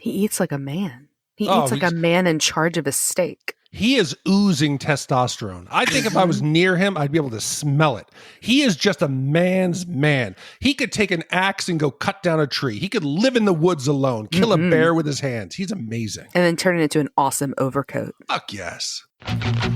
He eats like a man. He Oh, eats like a man in charge of a steak. He is oozing testosterone. I think if I was near him, I'd be able to smell it. He is just a man's man. He could take an axe and go cut down a tree. He could live in the woods alone, kill a bear with his hands. He's amazing. And then turn it into an awesome overcoat. Fuck yes.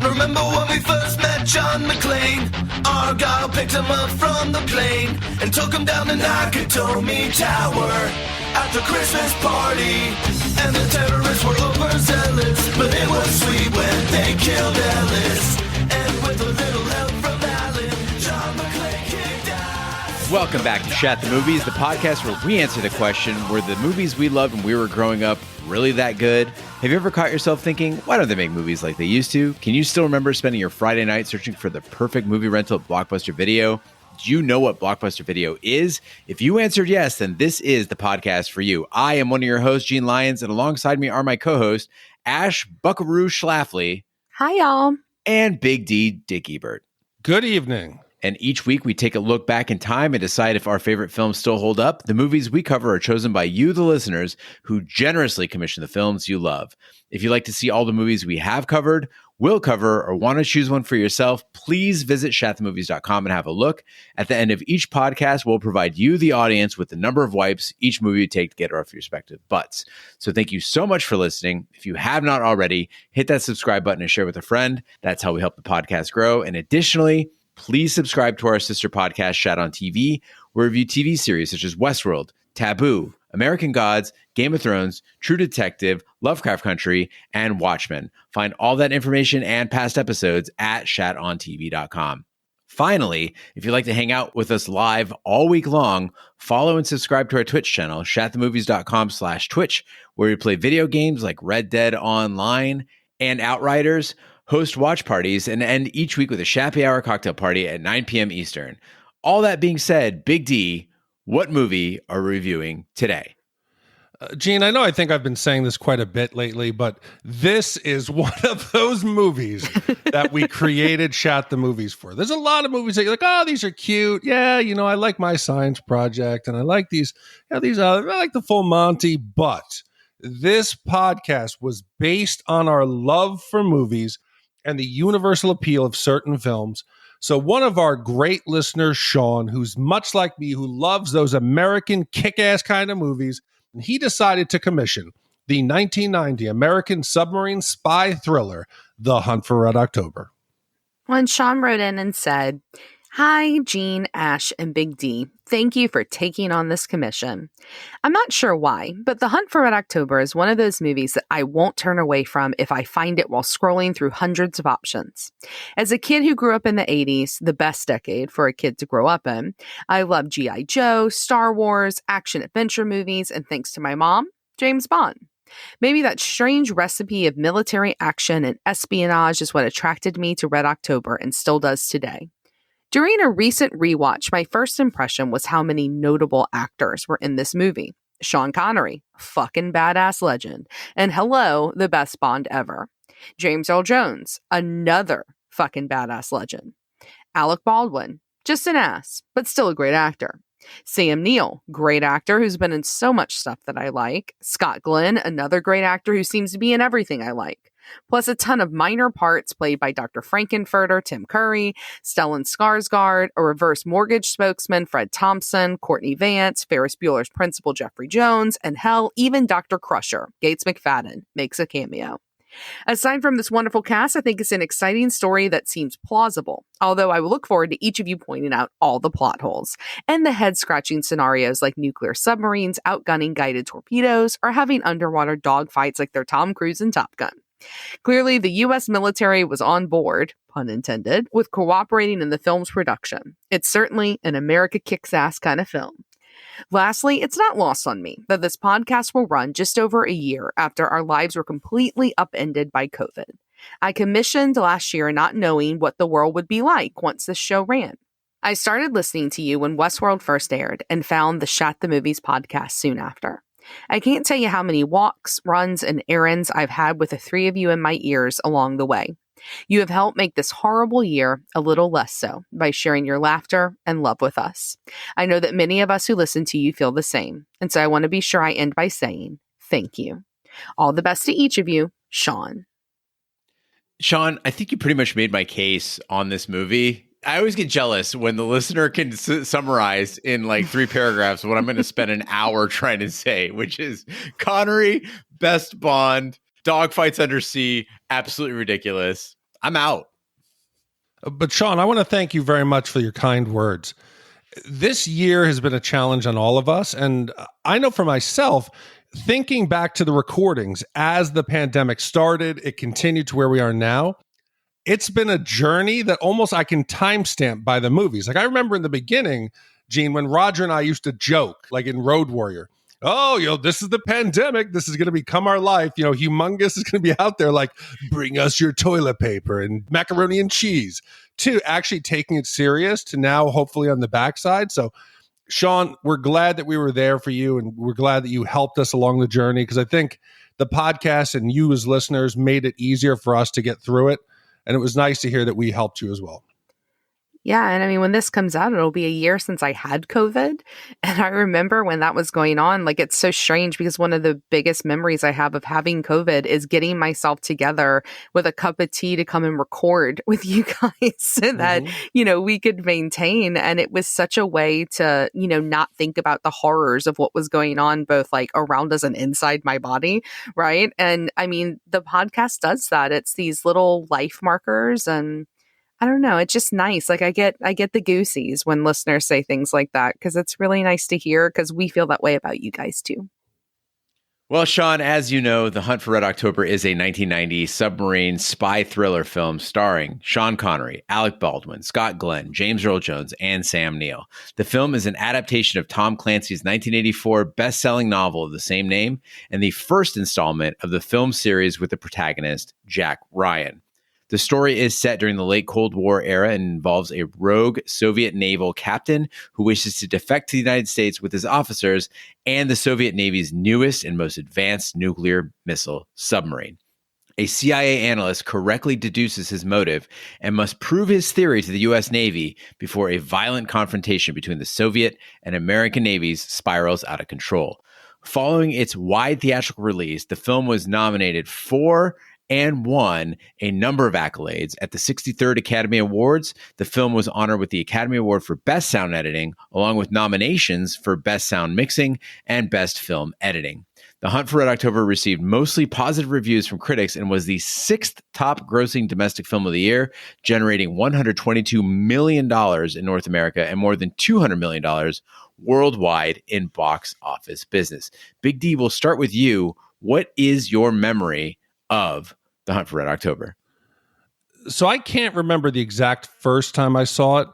Remember when we first met John McClane? Argyle picked him up from the plane and took him down to Nakatomi Tower at the Christmas party. And the terrorists were overzealous, but it was sweet when they killed Ellis. And with a little help from Alan, John McClane kicked ass. Welcome back to Shat the Movies, the podcast where we answer the question, were the movies we loved when we were growing up really that good? Have you ever caught yourself thinking, why don't they make movies like they used to? Can you still remember spending your Friday night searching for the perfect movie rental at Blockbuster Video? Do you know what Blockbuster Video is? If you answered yes, then this is the podcast for you. I am one of your hosts, Gene Lyons, and alongside me are my co-hosts, Ash Buckaroo Schlafly. Hi, y'all. And Big D, Dick Ebert. Good evening. And each week we take a look back in time and decide if our favorite films still hold up. The movies we cover are chosen by you, the listeners, who generously commission the films you love. If you'd like to see all the movies we have covered, will cover, or want to choose one for yourself, please visit shatthemovies.com and have a look. At the end of each podcast, we'll provide you, the audience, with the number of wipes each movie you take to get off your respective butts. So thank you so much for listening. If you have not already, hit that subscribe button and share with a friend. That's how we help the podcast grow. And additionally, please subscribe to our sister podcast, Shat on TV, where we review TV series such as Westworld, Taboo, American Gods, Game of Thrones, True Detective, Lovecraft Country, and Watchmen. Find all that information and past episodes at shatontv.com. Finally, if you'd like to hang out with us live all week long, follow and subscribe to our Twitch channel, shatthemovies.com/Twitch, where we play video games like Red Dead Online and Outriders, host watch parties, and end each week with a Shappy Hour cocktail party at 9 p.m. Eastern. All that being said, Big D, what movie are we reviewing today? Gene, I think I've been saying this quite a bit lately, but this is one of those movies that we created Shat the Movies for. There's a lot of movies that you're like, oh, these are cute. Yeah, I like My Science Project, and I like these. I like the Full Monty, but this podcast was based on our love for movies and the universal appeal of certain films. So one of our great listeners, Sean, who's much like me, who loves those American kick-ass kind of movies, and he decided to commission the 1990 American submarine spy thriller, The Hunt for Red October. When Sean wrote in and said, "Hi, Gene, Ash, and Big D. Thank you for taking on this commission. I'm not sure why, but The Hunt for Red October is one of those movies that I won't turn away from if I find it while scrolling through hundreds of options. As a kid who grew up in the 80s, the best decade for a kid to grow up in, I loved G.I. Joe, Star Wars, action-adventure movies, and thanks to my mom, James Bond. Maybe that strange recipe of military action and espionage is what attracted me to Red October and still does today. During a recent rewatch, my first impression was how many notable actors were in this movie. Sean Connery, fucking badass legend. And hello, the best Bond ever. James Earl Jones, another fucking badass legend. Alec Baldwin, just an ass, but still a great actor. Sam Neill, great actor who's been in so much stuff that I like. Scott Glenn, another great actor who seems to be in everything I like. Plus a ton of minor parts played by Dr. Frankenfurter, Tim Curry, Stellan Skarsgård, a reverse mortgage spokesman, Fred Thompson, Courtney Vance, Ferris Bueller's principal, Jeffrey Jones, and hell, even Dr. Crusher, Gates McFadden, makes a cameo. Aside from this wonderful cast, I think it's an exciting story that seems plausible, although I will look forward to each of you pointing out all the plot holes and the head-scratching scenarios like nuclear submarines outgunning guided torpedoes or having underwater dogfights like they're Tom Cruise and Top Gun. Clearly, the U.S. military was on board, pun intended, with cooperating in the film's production. It's certainly an America kicks ass kind of film. Lastly, it's not lost on me that this podcast will run just over a year after our lives were completely upended by COVID. I commissioned last year not knowing what the world would be like once this show ran. I started listening to you when Westworld first aired and found the Shat the Movies podcast soon after. I can't tell you how many walks, runs, and errands I've had with the three of you in my ears along the way. You have helped make this horrible year a little less so by sharing your laughter and love with us. I know that many of us who listen to you feel the same, and so I want to be sure I end by saying Thank you. All the best to each of you, Sean. Sean, I think you pretty much made my case on this movie. I always get jealous when the listener can summarize in like 3 paragraphs what I'm going to spend an hour trying to say, which is Connery, best Bond, dogfights under sea, absolutely ridiculous. I'm out. But Sean, I want to thank you very much for your kind words. This year has been a challenge on all of us. And I know for myself, thinking back to the recordings as the pandemic started, it continued to where we are now. It's been a journey that almost I can timestamp by the movies. Like I remember in the beginning, Gene, when Roger and I used to joke, like in Road Warrior, oh, this is the pandemic. This is going to become our life. Humongous is going to be out there like, bring us your toilet paper and macaroni and cheese, to actually taking it serious to now hopefully on the backside. So, Sean, we're glad that we were there for you, and we're glad that you helped us along the journey, because I think the podcast and you as listeners made it easier for us to get through it. And it was nice to hear that we helped you as well. Yeah. And I mean, when this comes out, it'll be a year since I had COVID. And I remember when that was going on, like, it's so strange because one of the biggest memories I have of having COVID is getting myself together with a cup of tea to come and record with you guys so that, we could maintain. And it was such a way to, not think about the horrors of what was going on, both like around us and inside my body. Right. And I mean, the podcast does that. It's these little life markers, and I don't know. It's just nice. Like I get the goosies when listeners say things like that, because it's really nice to hear, because we feel that way about you guys too. Well, Sean, as you know, The Hunt for Red October is a 1990 submarine spy thriller film starring Sean Connery, Alec Baldwin, Scott Glenn, James Earl Jones, and Sam Neill. The film is an adaptation of Tom Clancy's 1984 best-selling novel of the same name, and the first installment of the film series with the protagonist, Jack Ryan. The story is set during the late Cold War era and involves a rogue Soviet naval captain who wishes to defect to the United States with his officers and the Soviet Navy's newest and most advanced nuclear missile submarine. A CIA analyst correctly deduces his motive and must prove his theory to the U.S. Navy before a violent confrontation between the Soviet and American navies spirals out of control. Following its wide theatrical release, the film was nominated for and won a number of accolades. At the 63rd Academy Awards, the film was honored with the Academy Award for Best Sound Editing, along with nominations for Best Sound Mixing and Best Film Editing. The Hunt for Red October received mostly positive reviews from critics and was the 6th top grossing domestic film of the year, generating $122 million in North America and more than $200 million worldwide in box office business. Big D, we'll start with you. What is your memory of The Hunt for Red October? So I can't remember the exact first time I saw it.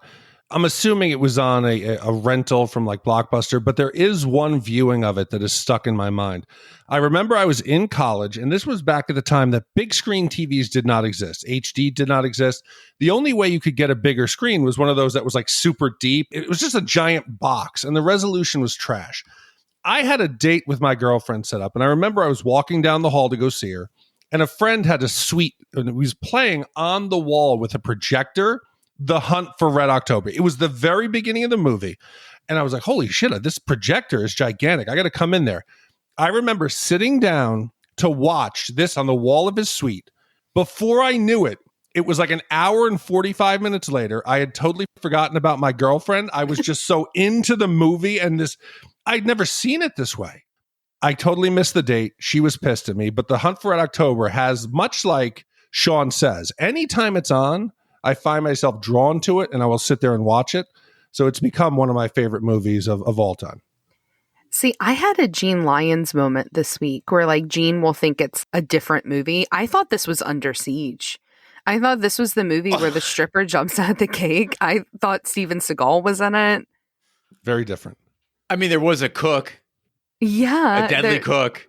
I'm assuming it was on a rental from like Blockbuster, but there is one viewing of it that is stuck in my mind. I remember I was in college, and this was back at the time that big screen TVs did not exist. HD did not exist. The only way you could get a bigger screen was one of those that was like super deep. It was just a giant box, and the resolution was trash. I had a date with my girlfriend set up, and I remember I was walking down the hall to go see her, and a friend had a suite, and it was playing on the wall with a projector, The Hunt for Red October. It was the very beginning of the movie. And I was like, holy shit, this projector is gigantic. I got to come in there. I remember sitting down to watch this on the wall of his suite. Before I knew it, it was like an hour and 45 minutes later. I had totally forgotten about my girlfriend. I was just so into the movie, and I'd never seen it this way. I totally missed the date. She was pissed at me. But The Hunt for Red October has, much like Sean says, anytime it's on, I find myself drawn to it, and I will sit there and watch it. So it's become one of my favorite movies of all time. See, I had a Gene Lyons moment this week where like Gene will think it's a different movie. I thought this was Under Siege. I thought this was the movie where the stripper jumps out the cake. I thought Steven Seagal was in it. Very different. I mean, there was a cook. Yeah. A deadly cook.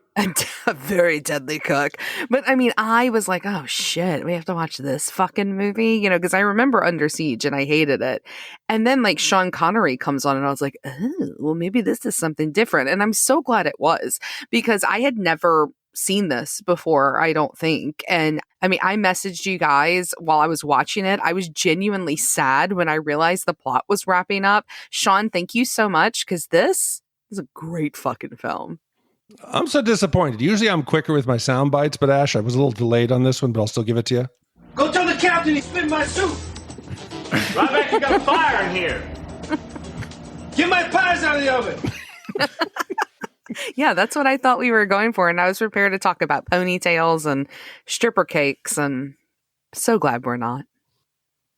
A very deadly cook. But I mean, I was like, oh shit, we have to watch this fucking movie, because I remember Under Siege and I hated it. And then like Sean Connery comes on and I was like, oh, well, maybe this is something different. And I'm so glad it was, because I had never seen this before, I don't think. And I mean, I messaged you guys while I was watching it. I was genuinely sad when I realized the plot was wrapping up. Sean, thank you so much, because this is a great fucking film. I'm so disappointed. Usually I'm quicker with my sound bites, but Ash, I was a little delayed on this one, but I'll still give it to you. Go tell the captain he spit my soup. Right back, you got fire in here. Get my pies out of the oven. Yeah, that's what I thought we were going for. And I was prepared to talk about ponytails and stripper cakes. And so glad we're not.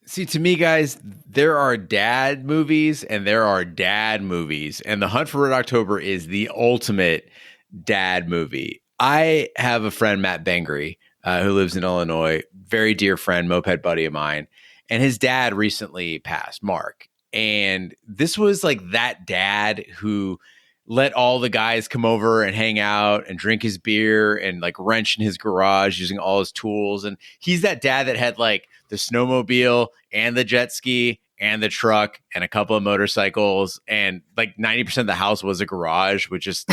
See, to me, guys, there are dad movies and there are dad movies. And The Hunt for Red October is the ultimate dad movie. I have a friend, Matt Bengry, who lives in Illinois, very dear friend, moped buddy of mine. And his dad recently passed, Mark. And this was like that dad who let all the guys come over and hang out and drink his beer and like wrench in his garage using all his tools. And he's that dad that had like the snowmobile and the jet ski and the truck and a couple of motorcycles. And like 90% of the house was a garage with just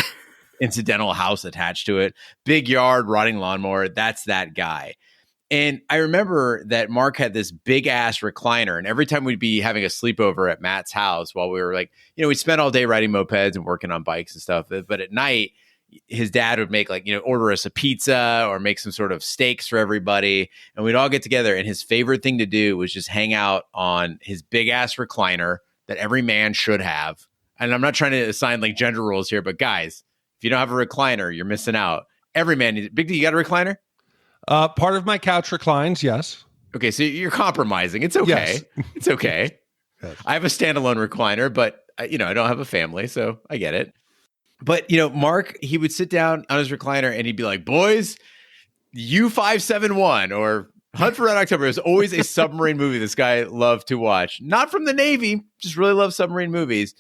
incidental house attached to it. Big yard, rotting lawnmower. That's that guy. And I remember that Mark had this big ass recliner. And every time we'd be having a sleepover at Matt's house while we were like, you know, we spent all day riding mopeds and working on bikes and stuff. But at night, his dad would make like, you know, order us a pizza or make some sort of steaks for everybody. And we'd all get together. And his favorite thing to do was just hang out on his big ass recliner that every man should have. And I'm not trying to assign like gender roles here, but guys, if you don't have a recliner, you're missing out. Every man needs. Big D, you got a recliner? Part of my couch reclines, yes. Okay, so you're compromising. It's okay. Yes. It's okay. Yes. I have a standalone recliner, but I don't have a family, so I get it. But, Mark, he would sit down on his recliner and he'd be like, boys, U-571 or Hunt for Red October is always a submarine movie this guy loved to watch. Not from the Navy, just really loves submarine movies.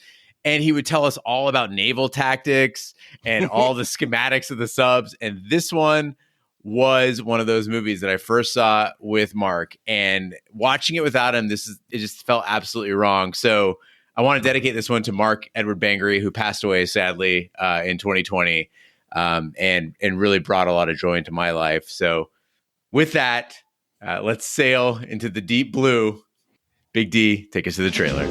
And he would tell us all about naval tactics and all the schematics of the subs. And this one was one of those movies that I first saw with Mark, and watching it without him, it just felt absolutely wrong. So I want to dedicate this one to Mark Edward Bangry, who passed away sadly in 2020, and really brought a lot of joy into my life. So with that, let's sail into the deep blue. Big D, take us to the trailer.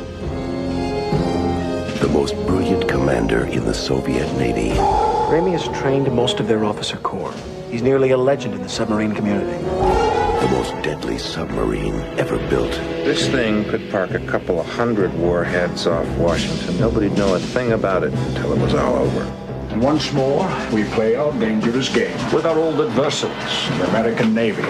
The most brilliant commander in the Soviet Navy. Ramius trained most of their officer corps. He's nearly a legend in the submarine community. The most deadly submarine ever built. This thing could park a couple of 100 warheads off Washington. Nobody'd know a thing about it until it was all over. And once more, we play our dangerous game with our old adversaries, the American Navy.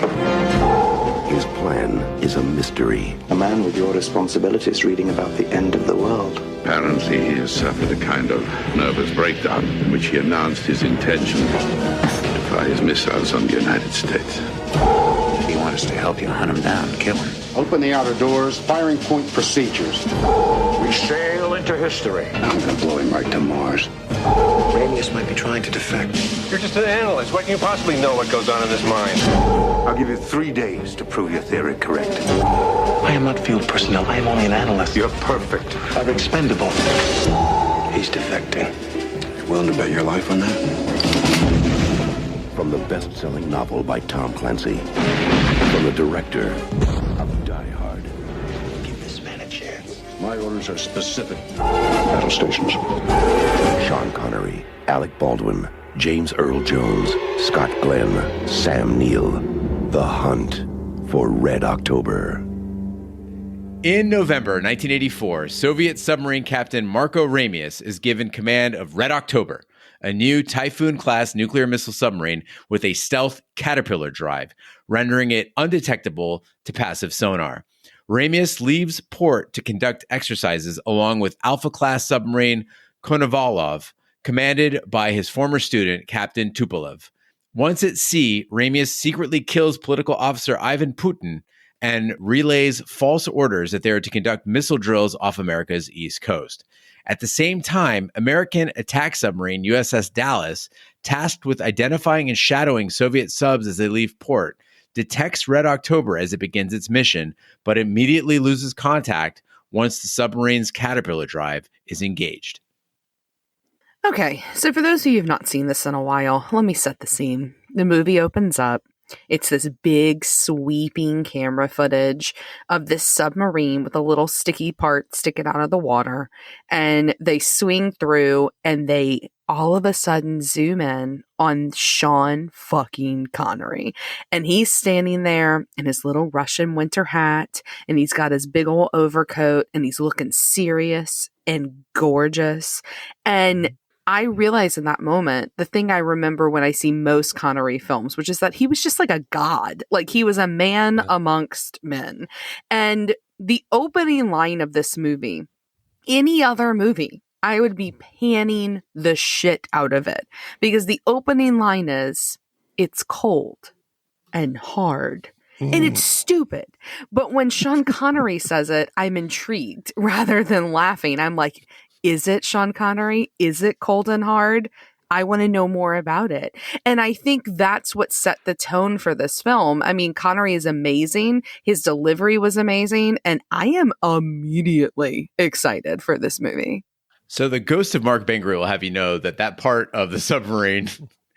His plan is a mystery. A man with your responsibilities reading about the end of the world. Apparently, he has suffered a kind of nervous breakdown in which he announced his intention to fire his missiles on the United States. He wants us to help you hunt him down, kill him. Open the outer doors, firing point procedures. We sail into history. I'm gonna blow him right to Mars. Ramius might be trying to defect. You're just an analyst. What can you possibly know what goes on in this mind? I'll give you 3 days to prove your theory correct. I am not field personnel. I am only an analyst. You're perfect. I'm expendable. He's defecting. You willing to bet your life on that? From the best-selling novel by Tom Clancy. From the director of Die Hard. Give this man a chance. My orders are specific. Battle stations. Sean Connery, Alec Baldwin, James Earl Jones, Scott Glenn, Sam Neill. The Hunt for Red October. In November 1984, Soviet submarine captain Marko Ramius is given command of Red October, a new Typhoon-class nuclear missile submarine with a stealth Caterpillar drive, rendering it undetectable to passive sonar. Ramius leaves port to conduct exercises along with Alpha-class submarine Konovalov, commanded by his former student, Captain Tupolev. Once at sea, Ramius secretly kills political officer Ivan Putin and relays false orders that they are to conduct missile drills off America's east coast. At the same time, American attack submarine USS Dallas, tasked with identifying and shadowing Soviet subs as they leave port, detects Red October as it begins its mission, but immediately loses contact once the submarine's Caterpillar drive is engaged. Okay, so for those of you who've not seen this in a while, let me set the scene. The movie opens up. It's this big sweeping camera footage of this submarine with a little sticky part sticking out of the water. And they swing through and they all of a sudden zoom in on Sean fucking Connery. And he's standing there in his little Russian winter hat and he's got his big old overcoat and he's looking serious and gorgeous. And I realized in that moment, the thing I remember when I see most Connery films, which is that he was just like a god. Like he was a man amongst men. And the opening line of this movie, any other movie, I would be panning the shit out of it. Because the opening line is, it's cold and hard. And it's stupid. But when Sean Connery says it, I'm intrigued rather than laughing. I'm like, is it Sean Connery? Is it cold and hard? I want to know more about it. And I think that's what set the tone for this film. I mean, Connery is amazing. His delivery was amazing. And I am immediately excited for this movie. So the ghost of Mark Bangry will have you know that part of the submarine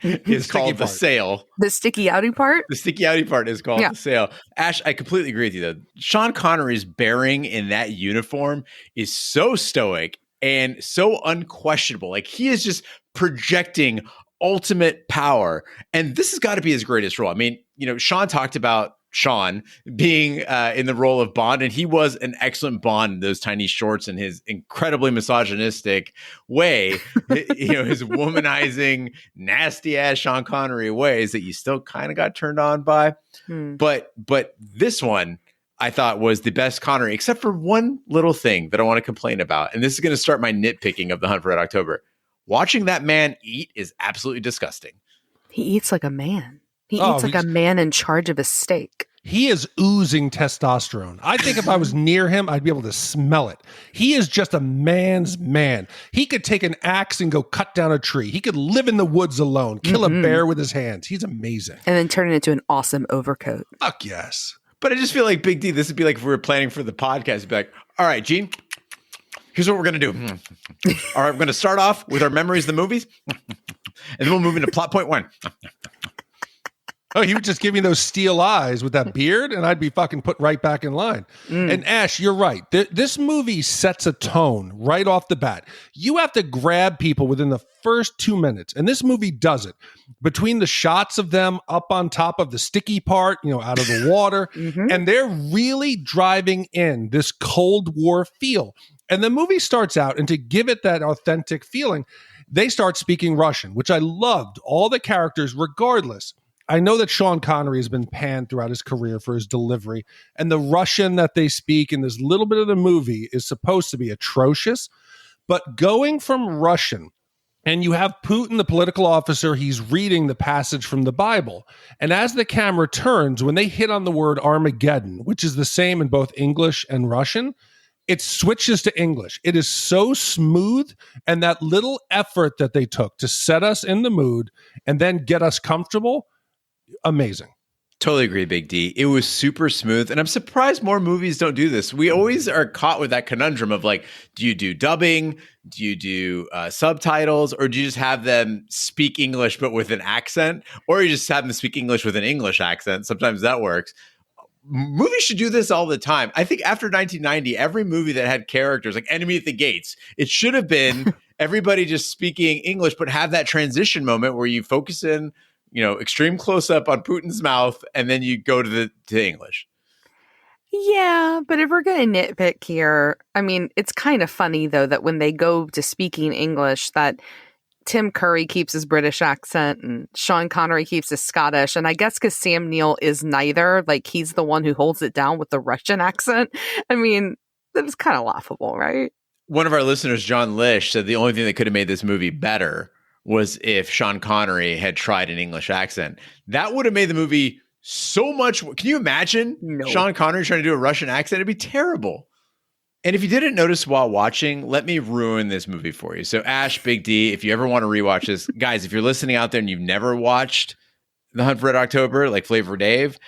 is called the sail. The sticky outy part? The sticky outy part is called the sail. Ash, I completely agree with you, though. Sean Connery's bearing in that uniform is so stoic and so unquestionable. Like he is just projecting ultimate power. And this has got to be his greatest role. I mean, Sean talked about Sean being in the role of Bond, and he was an excellent Bond in those tiny shorts and his incredibly misogynistic way, his womanizing, nasty ass Sean Connery ways that you still kind of got turned on by. But this one I thought was the best Connery, except for one little thing that I want to complain about. And this is going to start my nitpicking of The Hunt for Red October. Watching that man eat is absolutely disgusting. He eats like a man. He eats like a man in charge of a steak. He is oozing testosterone. I think if I was near him, I'd be able to smell it. He is just a man's man. He could take an axe and go cut down a tree. He could live in the woods alone, kill a bear with his hands. He's amazing. And then turn it into an awesome overcoat. Fuck yes. But I just feel like Big D, this would be like if we were planning for the podcast, it'd be like, all right, Gene, here's what we're going to do. All right, we're going to start off with our memories of the movies, and then we'll move into plot point 1. Oh, he would just give me those steel eyes with that beard, and I'd be fucking put right back in line. And Ash, you're right. This movie sets a tone right off the bat. You have to grab people within the first 2 minutes, and this movie does it. Between the shots of them up on top of the sticky part, out of the water, and they're really driving in this Cold War feel. And the movie starts out, and to give it that authentic feeling, they start speaking Russian, which I loved. All the characters, regardless. I know that Sean Connery has been panned throughout his career for his delivery, and the Russian that they speak in this little bit of the movie is supposed to be atrocious. But going from Russian, and you have Putin, the political officer, he's reading the passage from the Bible. And as the camera turns, when they hit on the word Armageddon, which is the same in both English and Russian, it switches to English. It is so smooth, and that little effort that they took to set us in the mood and then get us comfortable, amazing. Totally agree, Big D. It was super smooth, and I'm surprised more movies don't do this. We always are caught with that conundrum of like, do you do dubbing? Do you do subtitles? Or do you just have them speak English but with an accent? Or you just have them speak English with an English accent? Sometimes that works. Movies should do this all the time. I think after 1990, every movie that had characters like Enemy at the Gates, it should have been everybody just speaking English, but have that transition moment where you focus in, extreme close up on Putin's mouth, and then you go to English. Yeah, but if we're going to nitpick here, I mean, it's kind of funny though that when they go to speaking English, that Tim Curry keeps his British accent and Sean Connery keeps his Scottish. And I guess because Sam Neill is neither, like he's the one who holds it down with the Russian accent. I mean, that's kind of laughable, right? One of our listeners, John Lish, said the only thing that could have made this movie better was if Sean Connery had tried an English accent. That would have made the movie so much. Can you imagine Sean Connery trying to do a Russian accent? It'd be terrible. And if you didn't notice while watching, let me ruin this movie for you. So Ash, Big D, if you ever want to rewatch this, guys, if you're listening out there and you've never watched The Hunt for Red October, like Flavor Dave,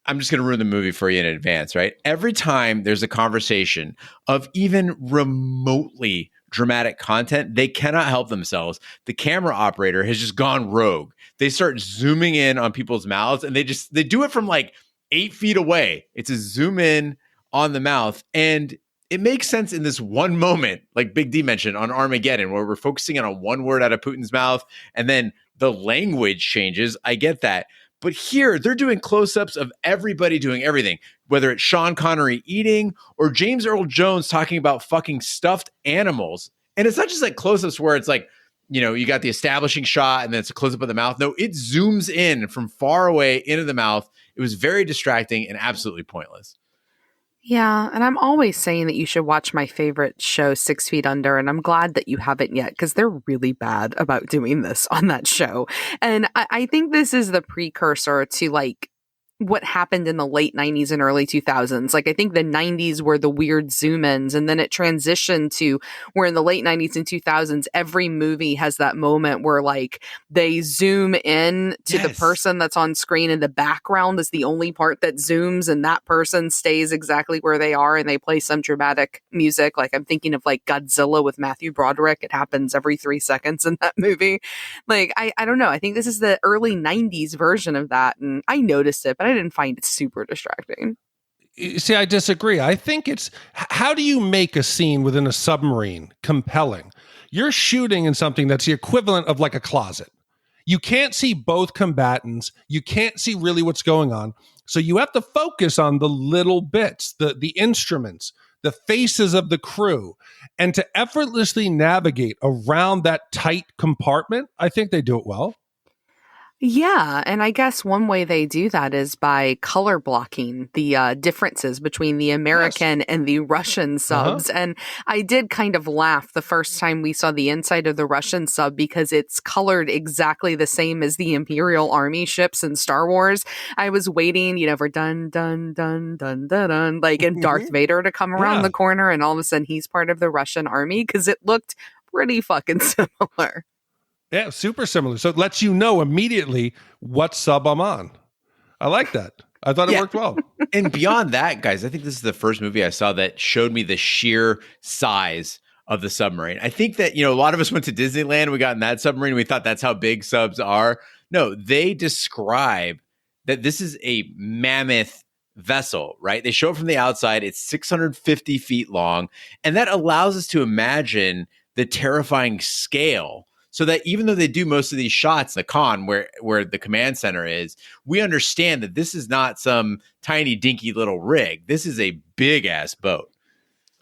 I'm just going to ruin the movie for you in advance, right? Every time there's a conversation of even remotely dramatic content, they cannot help themselves. The camera operator has just gone rogue. They start zooming in on people's mouths, and they do it from like 8 feet away. It's a zoom in on the mouth. And it makes sense in this one moment, like Big D mentioned on Armageddon, where we're focusing on one word out of Putin's mouth, and then the language changes. I get that. But here, they're doing close-ups of everybody doing everything, whether it's Sean Connery eating or James Earl Jones talking about fucking stuffed animals. And it's not just like close-ups where it's like, you know, you got the establishing shot and then it's a close-up of the mouth. No, it zooms in from far away into the mouth. It was very distracting and absolutely pointless. Yeah, and I'm always saying that you should watch my favorite show, 6 Feet Under, and I'm glad that you haven't yet because they're really bad about doing this on that show. And I think this is the precursor to like what happened in the late 90s and early 2000s. Like I think the 90s were the weird zoom ins, and then it transitioned to where in the late 90s and 2000s, every movie has that moment where like they zoom in to the person that's on screen, and the background is the only part that zooms, and that person stays exactly where they are, and they play some dramatic music. Like I'm thinking of like Godzilla with Matthew Broderick. It happens every 3 seconds in that movie. Like I don't know. I think this is the early 90s version of that, and I noticed it, but I didn't find it super distracting. See, I disagree. I think it's, how do you make a scene within a submarine compelling? You're shooting in something that's the equivalent of like a closet. You can't see both combatants. You can't see really what's going on. So you have to focus on the little bits, the instruments, the faces of the crew. And to effortlessly navigate around that tight compartment, I think they do it well. Yeah, and I guess one way they do that is by color blocking the differences between the American and the Russian subs. And I did kind of laugh the first time we saw the inside of the Russian sub because it's colored exactly the same as the Imperial Army ships in Star Wars. I was waiting, you know, for dun, dun, dun, dun, dun, dun, like in Darth Vader to come around the corner, and all of a sudden he's part of the Russian army because it looked pretty fucking similar. Yeah, super similar. So it lets you know immediately what sub I'm on. I like that. I thought it worked well. And beyond that, guys, I think this is the first movie I saw that showed me the sheer size of the submarine. I think that, you know, a lot of us went to Disneyland, we got in that submarine, we thought that's how big subs are. No, they describe that this is a mammoth vessel, right? They show it from the outside. It's 650 feet long. And that allows us to imagine the terrifying scale. So that even though they do most of these shots, the con where the command center is, we understand that this is not some tiny dinky little rig. This is a big ass boat.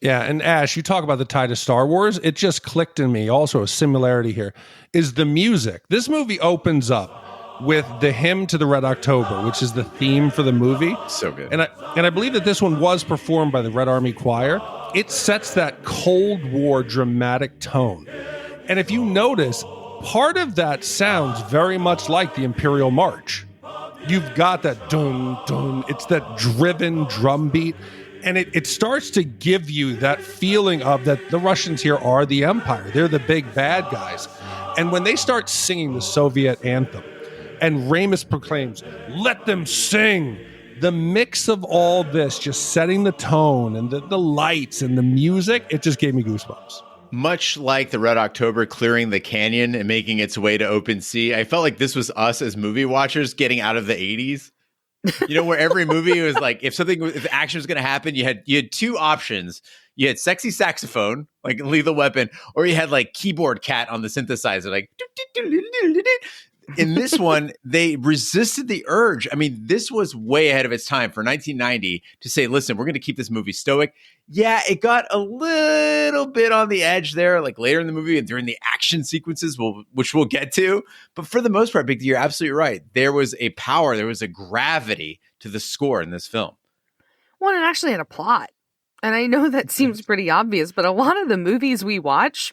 Yeah, and Ash, you talk about the tie to Star Wars. It just clicked in me. Also, a similarity here is the music. This movie opens up with the hymn to the Red October, which is the theme for the movie. So good. And I believe that this one was performed by the Red Army Choir. It sets that Cold War dramatic tone. And if you notice, part of that sounds very much like the Imperial March. You've got that dun, dun. It's that driven drum beat. And it starts to give you that feeling of that the Russians here are the empire. They're the big bad guys. And when they start singing the Soviet anthem, and Ramius proclaims, "Let them sing," the mix of all this, just setting the tone and the lights and the music, it just gave me goosebumps. Much like the Red October clearing the canyon and making its way to open sea, I felt like this was us as movie watchers getting out of the 80s. You know, where every movie was like, if action was going to happen, you had 2 options. You had sexy saxophone, like Lethal Weapon, or you had like keyboard cat on the synthesizer, like. In this one, they resisted the urge. I mean, this was way ahead of its time for 1990 to say, listen, we're going to keep this movie stoic. Yeah, it got a little bit on the edge there, like later in the movie and during the action sequences, which we'll get to. But for the most part, Big D, you're absolutely right. There was a power, there was a gravity to the score in this film. Well, it actually had a plot. And I know that seems pretty obvious, but a lot of the movies we watch,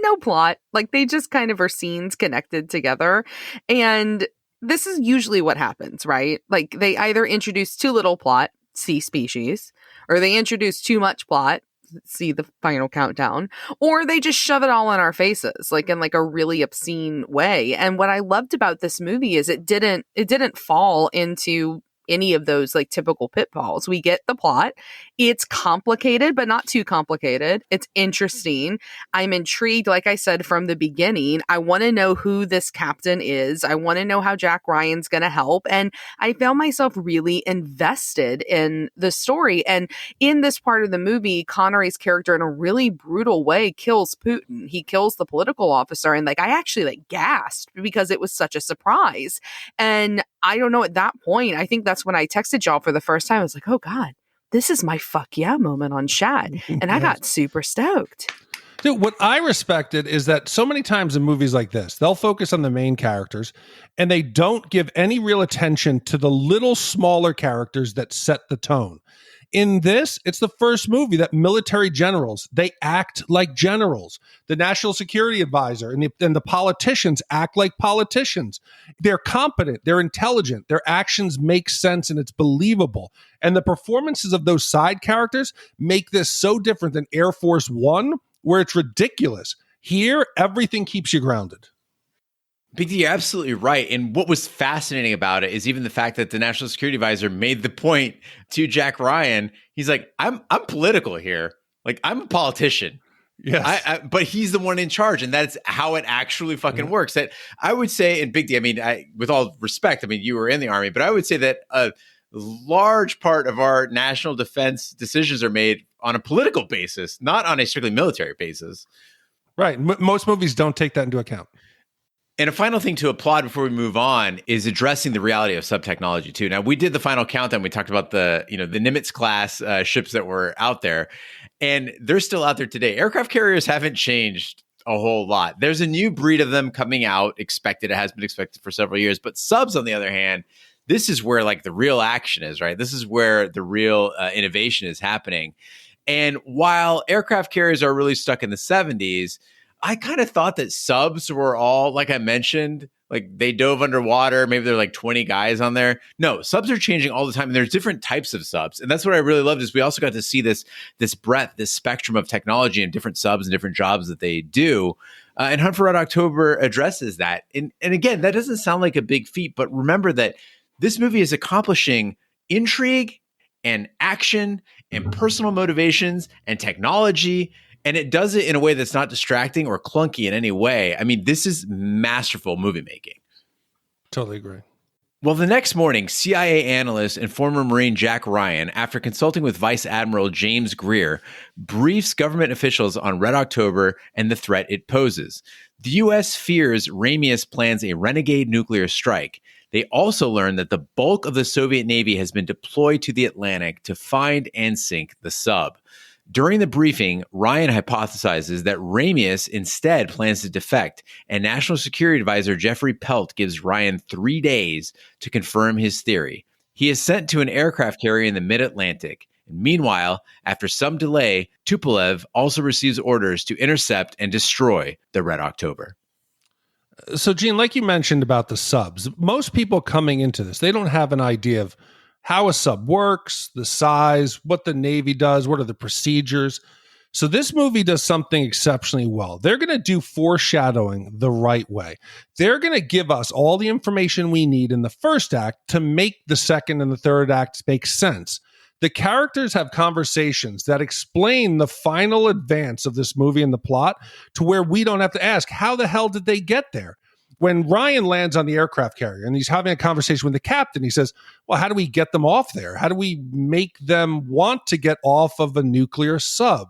no plot. Like they just kind of are scenes connected together. And this is usually what happens, right? Like they either introduce too little plot, see Species, or they introduce too much plot, see The Final Countdown, or they just shove it all in our faces, like in like a really obscene way. And what I loved about this movie is it didn't fall into any of those like typical pitfalls. We get the plot. It's complicated, but not too complicated. It's interesting. I'm intrigued, like I said from the beginning. I want to know who this captain is. I want to know how Jack Ryan's going to help. And I found myself really invested in the story. And in this part of the movie, Connery's character in a really brutal way kills Putin. He kills the political officer. And like, I actually like gasped because it was such a surprise. And I don't know, at that point, I think that's when I texted y'all for the first time. I was like, oh God, this is my fuck yeah moment on Shat. And I got super stoked. Dude, what I respected is that so many times in movies like this, they'll focus on the main characters and they don't give any real attention to the little smaller characters that set the tone. In this, it's the first movie that military generals, they act like generals. The National Security Advisor and the politicians act like politicians. They're competent, they're intelligent, their actions make sense, and it's believable. And the performances of those side characters make this so different than Air Force One, where it's ridiculous. Here, everything keeps you grounded. Big D, you're absolutely right. And what was fascinating about it is even the fact that the National Security Advisor made the point to Jack Ryan. He's like, I'm political here. Like, I'm a politician. Yes. But he's the one in charge. And that's how it actually fucking works. That I would say, and Big D, I mean, with all respect, I mean, you were in the Army, but I would say that a large part of our national defense decisions are made on a political basis, not on a strictly military basis. Right. Most movies don't take that into account. And a final thing to applaud before we move on is addressing the reality of sub-technology too. Now, we did the final countdown. We talked about the Nimitz class ships that were out there, and they're still out there today. Aircraft carriers haven't changed a whole lot. There's a new breed of them coming out, expected. It has been expected for several years. But subs, on the other hand, this is where like the real action is, right? This is where the real innovation is happening. And while aircraft carriers are really stuck in the 70s, I kind of thought that subs were all, like I mentioned, like they dove underwater. Maybe there are like 20 guys on there. No, subs are changing all the time. And there's different types of subs. And that's what I really loved is we also got to see this breadth, this spectrum of technology and different subs and different jobs that they do. And Hunt for Red October addresses that. And again, that doesn't sound like a big feat, but remember that this movie is accomplishing intrigue and action and personal motivations and technology. And it does it in a way that's not distracting or clunky in any way. I mean, this is masterful movie making. Totally agree. Well, the next morning, CIA analyst and former Marine Jack Ryan, after consulting with Vice Admiral James Greer, briefs government officials on Red October and the threat it poses. The U.S. fears Ramius plans a renegade nuclear strike. They also learn that the bulk of the Soviet Navy has been deployed to the Atlantic to find and sink the sub. During the briefing, Ryan hypothesizes that Ramius instead plans to defect, and National Security Advisor Jeffrey Pelt gives Ryan 3 days to confirm his theory. He is sent to an aircraft carrier in the mid-Atlantic. And meanwhile, after some delay, Tupolev also receives orders to intercept and destroy the Red October. So, Gene, like you mentioned about the subs, most people coming into this, they don't have an idea of how a sub works, the size, what the Navy does, what are the procedures. So this movie does something exceptionally well. They're going to do foreshadowing the right way. They're going to give us all the information we need in the first act to make the second and the third act make sense. The characters have conversations that explain the final advance of this movie and the plot to where we don't have to ask, how the hell did they get there? When Ryan lands on the aircraft carrier and he's having a conversation with the captain, he says, well, how do we get them off there? How do we make them want to get off of a nuclear sub?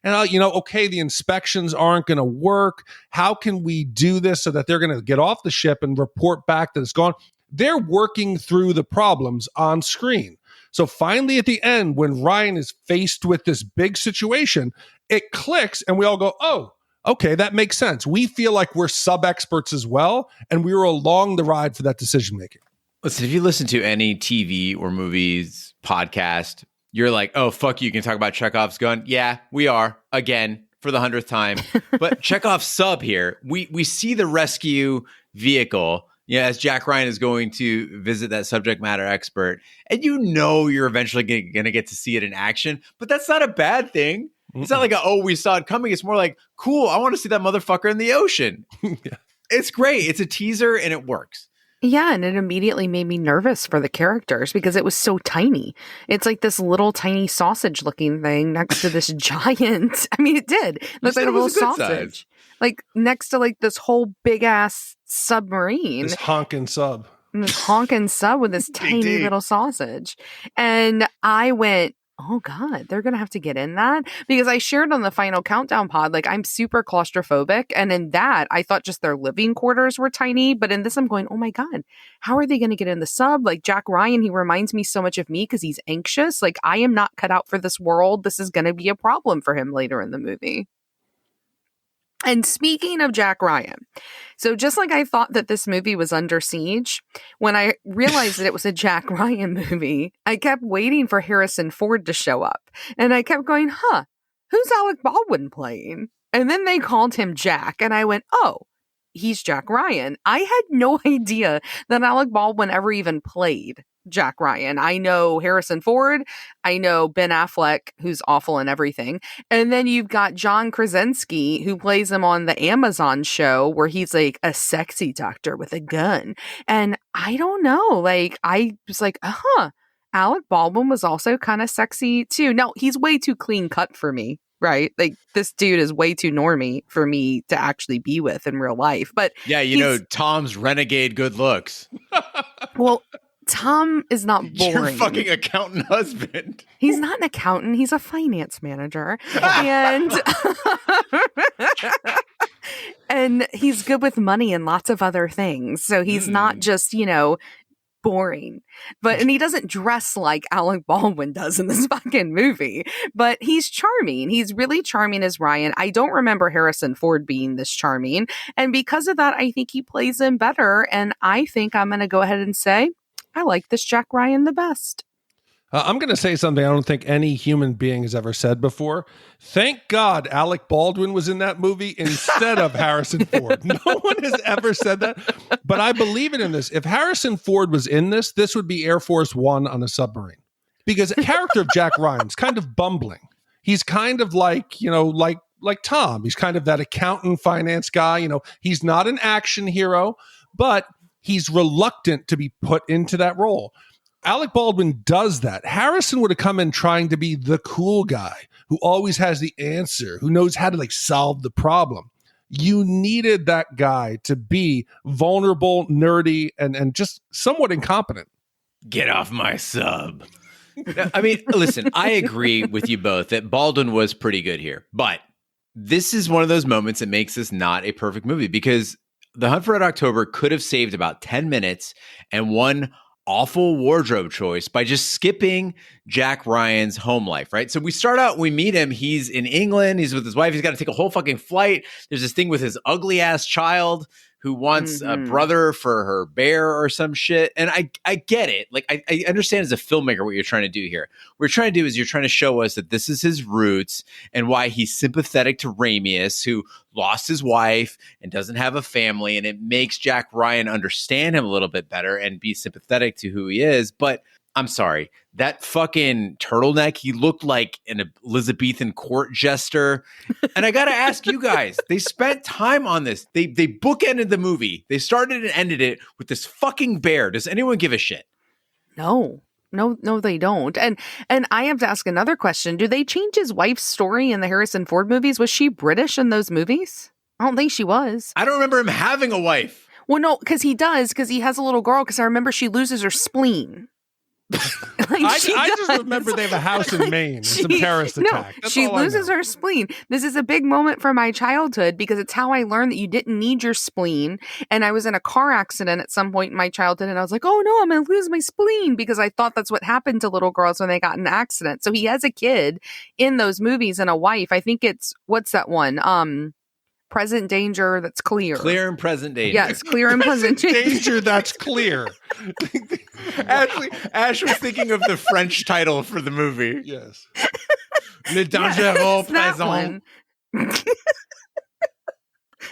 And, okay, the inspections aren't going to work. How can we do this so that they're going to get off the ship and report back that it's gone? They're working through the problems on screen. So finally, at the end, when Ryan is faced with this big situation, it clicks and we all go, oh, okay, that makes sense. We feel like we're sub-experts as well, and we were along the ride for that decision-making. Listen, if you listen to any TV or movies, podcast, you're like, oh, fuck you can talk about Chekhov's gun. Yeah, we are, again, for the 100th time. But Chekhov's sub here, we see the rescue vehicle, as Jack Ryan is going to visit that subject matter expert, and you're eventually going to get to see it in action, but that's not a bad thing. It's not like, we saw it coming. It's more like, cool, I want to see that motherfucker in the ocean. Yeah. It's great. It's a teaser and it works. Yeah, and it immediately made me nervous for the characters because it was so tiny. It's like this little tiny sausage looking thing next to this giant. I mean, it did. It looked like a little sausage. Like next to like this whole big ass submarine. This honking sub. And this honking sub with this tiny little sausage. And I went, oh God, they're going to have to get in that, because I shared on the Final Countdown pod, like I'm super claustrophobic. And in that, I thought just their living quarters were tiny. But in this, I'm going, oh my God, how are they going to get in the sub? Like Jack Ryan, he reminds me so much of me because he's anxious. Like I am not cut out for this world. This is going to be a problem for him later in the movie. And speaking of Jack Ryan, so just like I thought that this movie was under siege, when I realized that it was a Jack Ryan movie, I kept waiting for Harrison Ford to show up. And I kept going, who's Alec Baldwin playing? And then they called him Jack. And I went, oh, he's Jack Ryan. I had no idea that Alec Baldwin ever even played Jack Ryan. I know Harrison Ford. I know Ben Affleck, who's awful in everything. And then you've got John Krasinski, who plays him on the Amazon show where he's like a sexy doctor with a gun. And I don't know, like, I was like, Alec Baldwin was also kind of sexy too. No, he's way too clean cut for me. Right? Like this dude is way too normie for me to actually be with in real life. But yeah, you know, Tom's renegade good looks. Well, Tom is not boring. Your fucking accountant husband. He's not an accountant. He's a finance manager. And and he's good with money and lots of other things. So he's not just, boring. And he doesn't dress like Alec Baldwin does in this fucking movie. But he's charming. He's really charming as Ryan. I don't remember Harrison Ford being this charming. And because of that, I think he plays him better. And I think I'm going to go ahead and say, I like this Jack Ryan the best. I'm going to say something I don't think any human being has ever said before. Thank God Alec Baldwin was in that movie instead of Harrison Ford. No one has ever said that, but I believe it in this. If Harrison Ford was in this, this would be Air Force One on a submarine, because the character of Jack Ryan's kind of bumbling. He's kind of like, like Tom. He's kind of that accountant finance guy. He's not an action hero, but he's reluctant to be put into that role. Alec Baldwin does that. Harrison would have come in trying to be the cool guy who always has the answer, who knows how to solve the problem. You needed that guy to be vulnerable, nerdy, and just somewhat incompetent. Get off my sub. I mean, listen, I agree with you both that Baldwin was pretty good here, but this is one of those moments that makes this not a perfect movie, because The Hunt for Red October could have saved about 10 minutes and one awful wardrobe choice by just skipping Jack Ryan's home life, right? So we start out, we meet him, he's in England, he's with his wife, he's got to take a whole fucking flight. There's this thing with his ugly ass child who wants a brother for her bear or some shit. And I get it. Like, I understand as a filmmaker what you're trying to do here. What you're trying to do is you're trying to show us that this is his roots and why he's sympathetic to Ramius, who lost his wife and doesn't have a family. And it makes Jack Ryan understand him a little bit better and be sympathetic to who he is. But I'm sorry, that fucking turtleneck, he looked like an Elizabethan court jester. And I got to ask you guys, they spent time on this. They bookended the movie. They started and ended it with this fucking bear. Does anyone give a shit? No, they don't. And I have to ask another question. Do they change his wife's story in the Harrison Ford movies? Was she British in those movies? I don't think she was. I don't remember him having a wife. Well, no, because he does, because he has a little girl, because I remember she loses her spleen. I just remember they have a house in Maine. Some terrorist attack. No, she loses her spleen. This is a big moment from my childhood because it's how I learned that you didn't need your spleen. And I was in a car accident at some point in my childhood, and I was like, oh no, I'm going to lose my spleen, because I thought that's what happened to little girls when they got in an accident. So he has a kid in those movies and a wife. I think it's, what's that one? Present danger that's clear. Clear and present danger. Yes, clear and present danger that's clear. Ash was thinking of the French title for the movie. Yes. Le dangereux présent.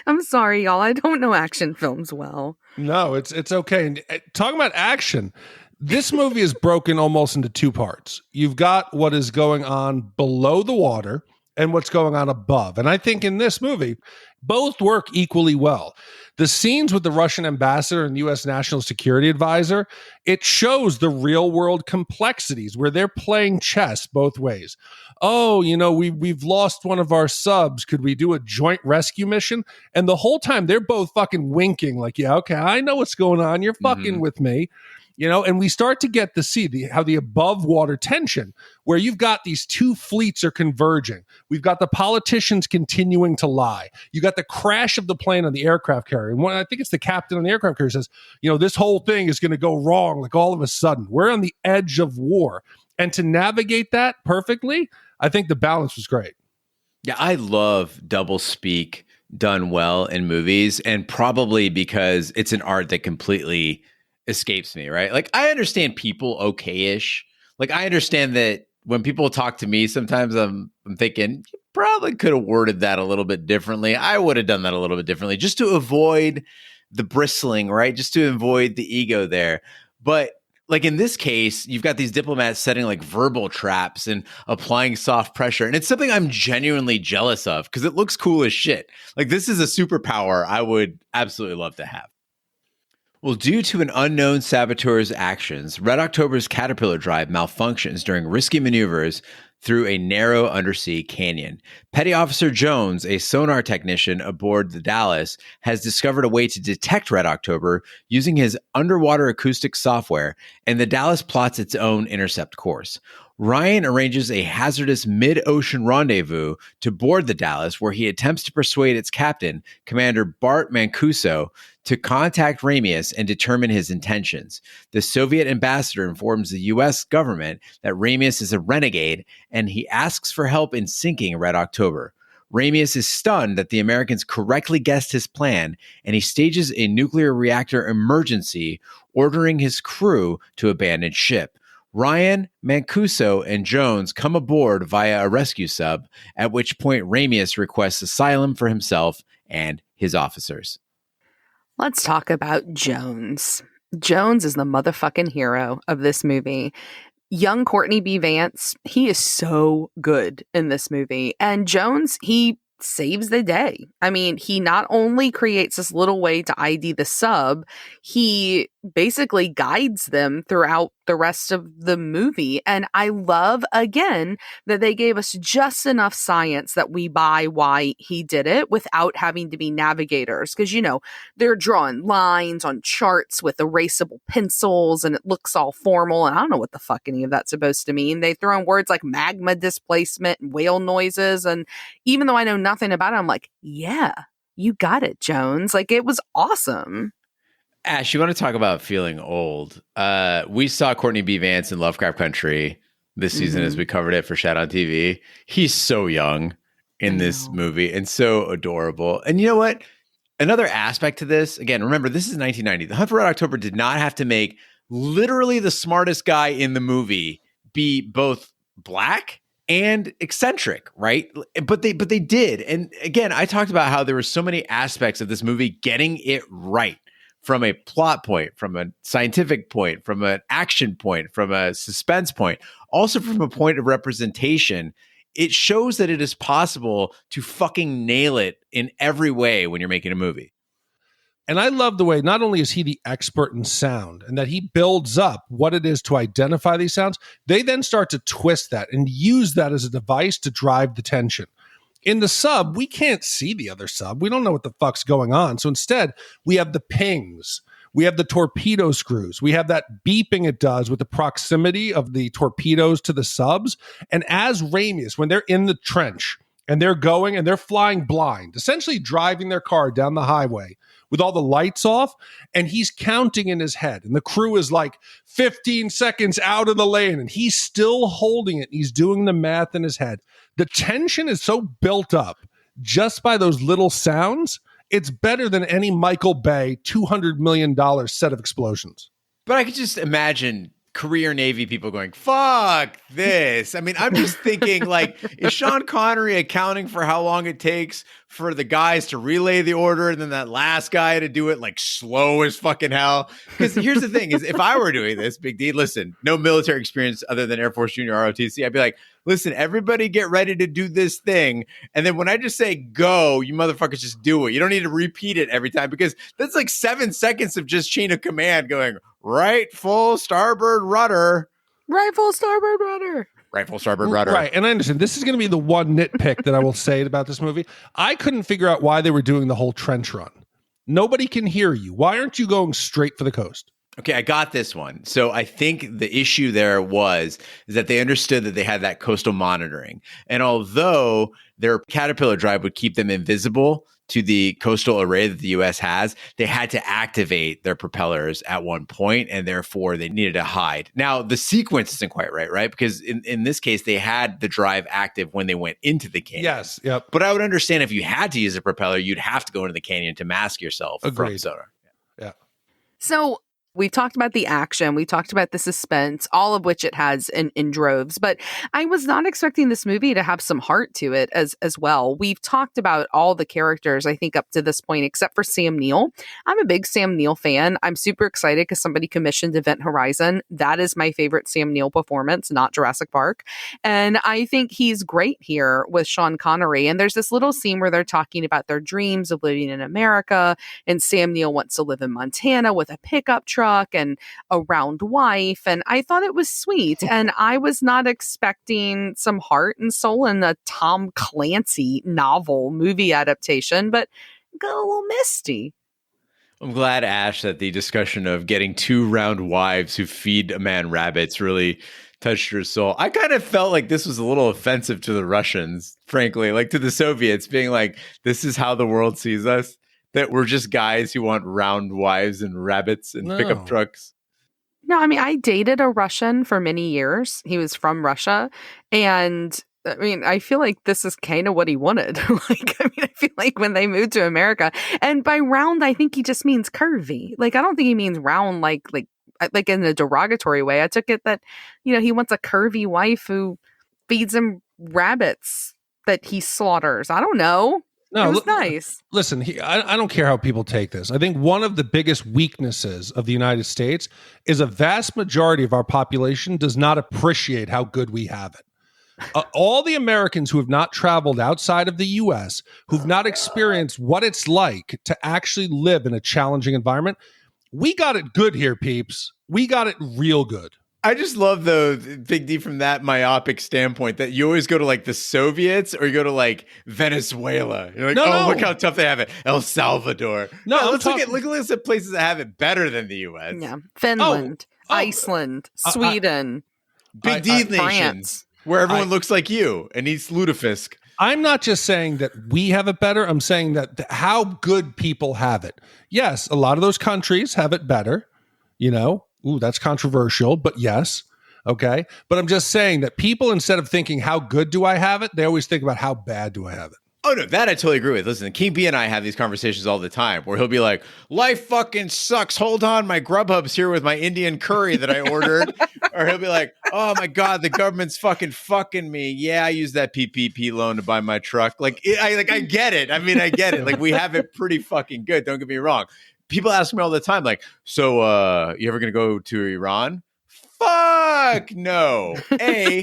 I'm sorry, y'all. I don't know action films well. No, it's okay. And talking about action, this movie is broken almost into two parts. You've got what is going on below the water, and what's going on above. And I think in this movie, both work equally well. The scenes with the Russian ambassador and U.S. National Security Advisor, it shows the real world complexities where they're playing chess both ways. Oh, we've lost one of our subs. Could we do a joint rescue mission? And the whole time they're both fucking winking like, yeah, okay, I know what's going on. You're fucking with me. And we start to get to see how the above water tension, where you've got these two fleets are converging. We've got the politicians continuing to lie. You got the crash of the plane on the aircraft carrier. And I think it's the captain on the aircraft carrier says, this whole thing is going to go wrong. Like all of a sudden, we're on the edge of war. And to navigate that perfectly, I think the balance was great. Yeah, I love double speak done well in movies, and probably because it's an art that completely escapes me, right? Like, I understand people okay-ish. Like, I understand that when people talk to me, sometimes I'm thinking, you probably could have worded that a little bit differently. I would have done that a little bit differently just to avoid the bristling, right? Just to avoid the ego there. But like in this case, you've got these diplomats setting like verbal traps and applying soft pressure. And it's something I'm genuinely jealous of because it looks cool as shit. Like, this is a superpower I would absolutely love to have. Well, due to an unknown saboteur's actions, Red October's caterpillar drive malfunctions during risky maneuvers through a narrow undersea canyon. Petty Officer Jones, a sonar technician aboard the Dallas, has discovered a way to detect Red October using his underwater acoustic software, and the Dallas plots its own intercept course. Ryan arranges a hazardous mid-ocean rendezvous to board the Dallas, where he attempts to persuade its captain, Commander Bart Mancuso, to contact Ramius and determine his intentions. The Soviet ambassador informs the U.S. government that Ramius is a renegade, and he asks for help in sinking Red October. Ramius is stunned that the Americans correctly guessed his plan, and he stages a nuclear reactor emergency, ordering his crew to abandon ship. Ryan, Mancuso, and Jones come aboard via a rescue sub, at which point Ramius requests asylum for himself and his officers. Let's talk about Jones. Jones is the motherfucking hero of this movie. Young Courtney B. Vance, he is so good in this movie. And Jones, he saves the day. I mean, he not only creates this little way to ID the sub, he basically guides them throughout the rest of the movie. And I love, again, that they gave us just enough science that we buy why he did it without having to be navigators. Because, they're drawing lines on charts with erasable pencils and it looks all formal. And I don't know what the fuck any of that's supposed to mean. They throw in words like magma displacement and whale noises. And even though I know nothing about it, I'm like, yeah, you got it, Jones. Like, it was awesome. Ash, you want to talk about feeling old? We saw Courtney B. Vance in Lovecraft Country this season as we covered it for Shat on TV. He's so young in this movie and so adorable. And you know what? Another aspect to this, again, remember, this is 1990. The Hunt for Red October did not have to make literally the smartest guy in the movie be both black and eccentric, right? But they did. And again, I talked about how there were so many aspects of this movie getting it right. From a plot point, from a scientific point, from an action point, from a suspense point, also from a point of representation, it shows that it is possible to fucking nail it in every way when you're making a movie. And I love the way, not only is he the expert in sound and that he builds up what it is to identify these sounds, they then start to twist that and use that as a device to drive the tension. In the sub, we can't see the other sub. We don't know what the fuck's going on. So instead, we have the pings. We have the torpedo screws. We have that beeping it does with the proximity of the torpedoes to the subs. And as Ramius, when they're in the trench and they're going and they're flying blind, essentially driving their car down the highway with all the lights off, and he's counting in his head. And the crew is like 15 seconds out of the lane, and he's still holding it. He's doing the math in his head. The tension is so built up just by those little sounds. It's better than any Michael Bay $200 million set of explosions. But I could just imagine career Navy people going, fuck this. I mean, I'm just thinking, like, is Sean Connery accounting for how long it takes for the guys to relay the order and then that last guy to do it like slow as fucking hell? Because here's the thing is, if I were doing this, Big D, listen, no military experience other than Air Force Junior ROTC, I'd be like, listen, everybody get ready to do this thing. And then when I just say go, you motherfuckers just do it. You don't need to repeat it every time because that's like 7 seconds of just chain of command going right, full starboard rudder. Right, full starboard rudder. Right, full starboard rudder. Right. And I understand this is going to be the one nitpick that I will say about this movie. I couldn't figure out why they were doing the whole trench run. Nobody can hear you. Why aren't you going straight for the coast? Okay, I got this one. So I think the issue there is that they understood that they had that coastal monitoring. And although their Caterpillar drive would keep them invisible to the coastal array that the U.S. has, they had to activate their propellers at one point, and therefore they needed to hide. Now, the sequence isn't quite right? Because in this case, they had the drive active when they went into the canyon. Yes, yep. But I would understand if you had to use a propeller, you'd have to go into the canyon to mask yourself from sonar. Yeah. So we talked about the action. We talked about the suspense, all of which it has in droves. But I was not expecting this movie to have some heart to it as well. We've talked about all the characters, I think, up to this point, except for Sam Neill. I'm a big Sam Neill fan. I'm super excited because somebody commissioned Event Horizon. That is my favorite Sam Neill performance, not Jurassic Park. And I think he's great here with Sean Connery. And there's this little scene where they're talking about their dreams of living in America. And Sam Neill wants to live in Montana with a pickup truck and a round wife. And I thought it was sweet. And I was not expecting some heart and soul in a Tom Clancy novel movie adaptation, but got a little misty. I'm glad, Ash, that the discussion of getting 2 round wives who feed a man rabbits really touched your soul. I kind of felt like this was a little offensive to the Russians, frankly, like to the Soviets, being like, this is how the world sees us. That we're just guys who want round wives and rabbits and pickup trucks. No, I mean, I dated a Russian for many years. He was from Russia. And I mean, I feel like this is kind of what he wanted. I feel like when they moved to America, and by round, I think he just means curvy. Like, I don't think he means round, like in a derogatory way. I took it that, he wants a curvy wife who feeds him rabbits that he slaughters. I don't know. No, it was nice. Listen, I don't care how people take this. I think one of the biggest weaknesses of the United States is a vast majority of our population does not appreciate how good we have it. All the Americans who have not traveled outside of the U.S., who've not experienced what it's like to actually live in a challenging environment, we got it good here, peeps. We got it real good. I just love, though, Big D, from that myopic standpoint, that you always go to like the Soviets or you go to like Venezuela. You're like, look how tough they have it. El Salvador. Let's look at places that have it better than the U.S. Yeah, Finland, Iceland, Sweden, Big D nations, France, where everyone looks like you and eats lutefisk. I'm not just saying that we have it better. I'm saying that how good people have it. Yes, a lot of those countries have it better, Ooh, that's controversial, but yes. Okay. But I'm just saying that people, instead of thinking, how good do I have it? They always think about how bad do I have it? Oh, no, that I totally agree with. Listen, King B and I have these conversations all the time where he'll be like, life fucking sucks. Hold on. My Grubhub's here with my Indian curry that I ordered. Or he'll be like, oh my God, the government's fucking me. Yeah, I used that PPP loan to buy my truck. I get it. I mean, I get it. Like, we have it pretty fucking good. Don't get me wrong. People ask me all the time, like, so you ever going to go to Iran? Fuck no. A,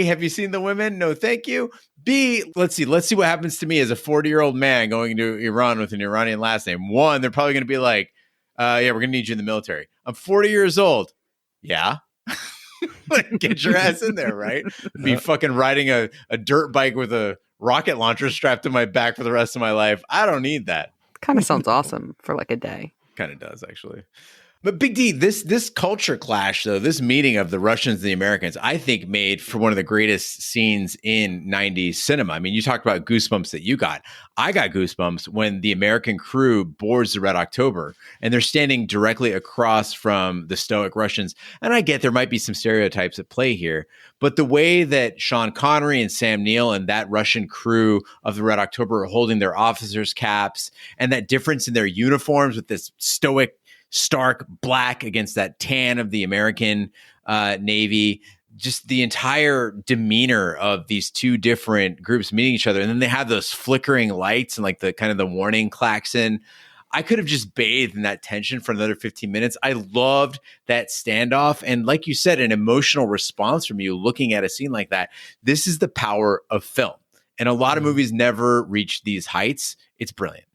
have you seen the women? No, thank you. B, let's see what happens to me as a 40-year-old man going to Iran with an Iranian last name. One, they're probably going to be like, yeah, we're going to need you in the military. I'm 40 years old. Yeah. Get your ass in there, right? Be fucking riding a dirt bike with a rocket launcher strapped to my back for the rest of my life. I don't need that. Kind of sounds awesome for like a day. Kind of does, actually. But Big D, this culture clash, though, this meeting of the Russians and the Americans, I think made for one of the greatest scenes in 90s cinema. I mean, you talked about goosebumps that you got. I got goosebumps when the American crew boards the Red October and they're standing directly across from the stoic Russians. And I get there might be some stereotypes at play here, but the way that Sean Connery and Sam Neill and that Russian crew of the Red October are holding their officers' caps and that difference in their uniforms with this stoic stark black against that tan of the American Navy. Just the entire demeanor of these two different groups meeting each other. And then they have those flickering lights and like the kind of the warning klaxon. I could have just bathed in that tension for another 15 minutes. I loved that standoff. And like you said, an emotional response from you looking at a scene like that. This is the power of film. And a lot of movies never reach these heights. It's brilliant.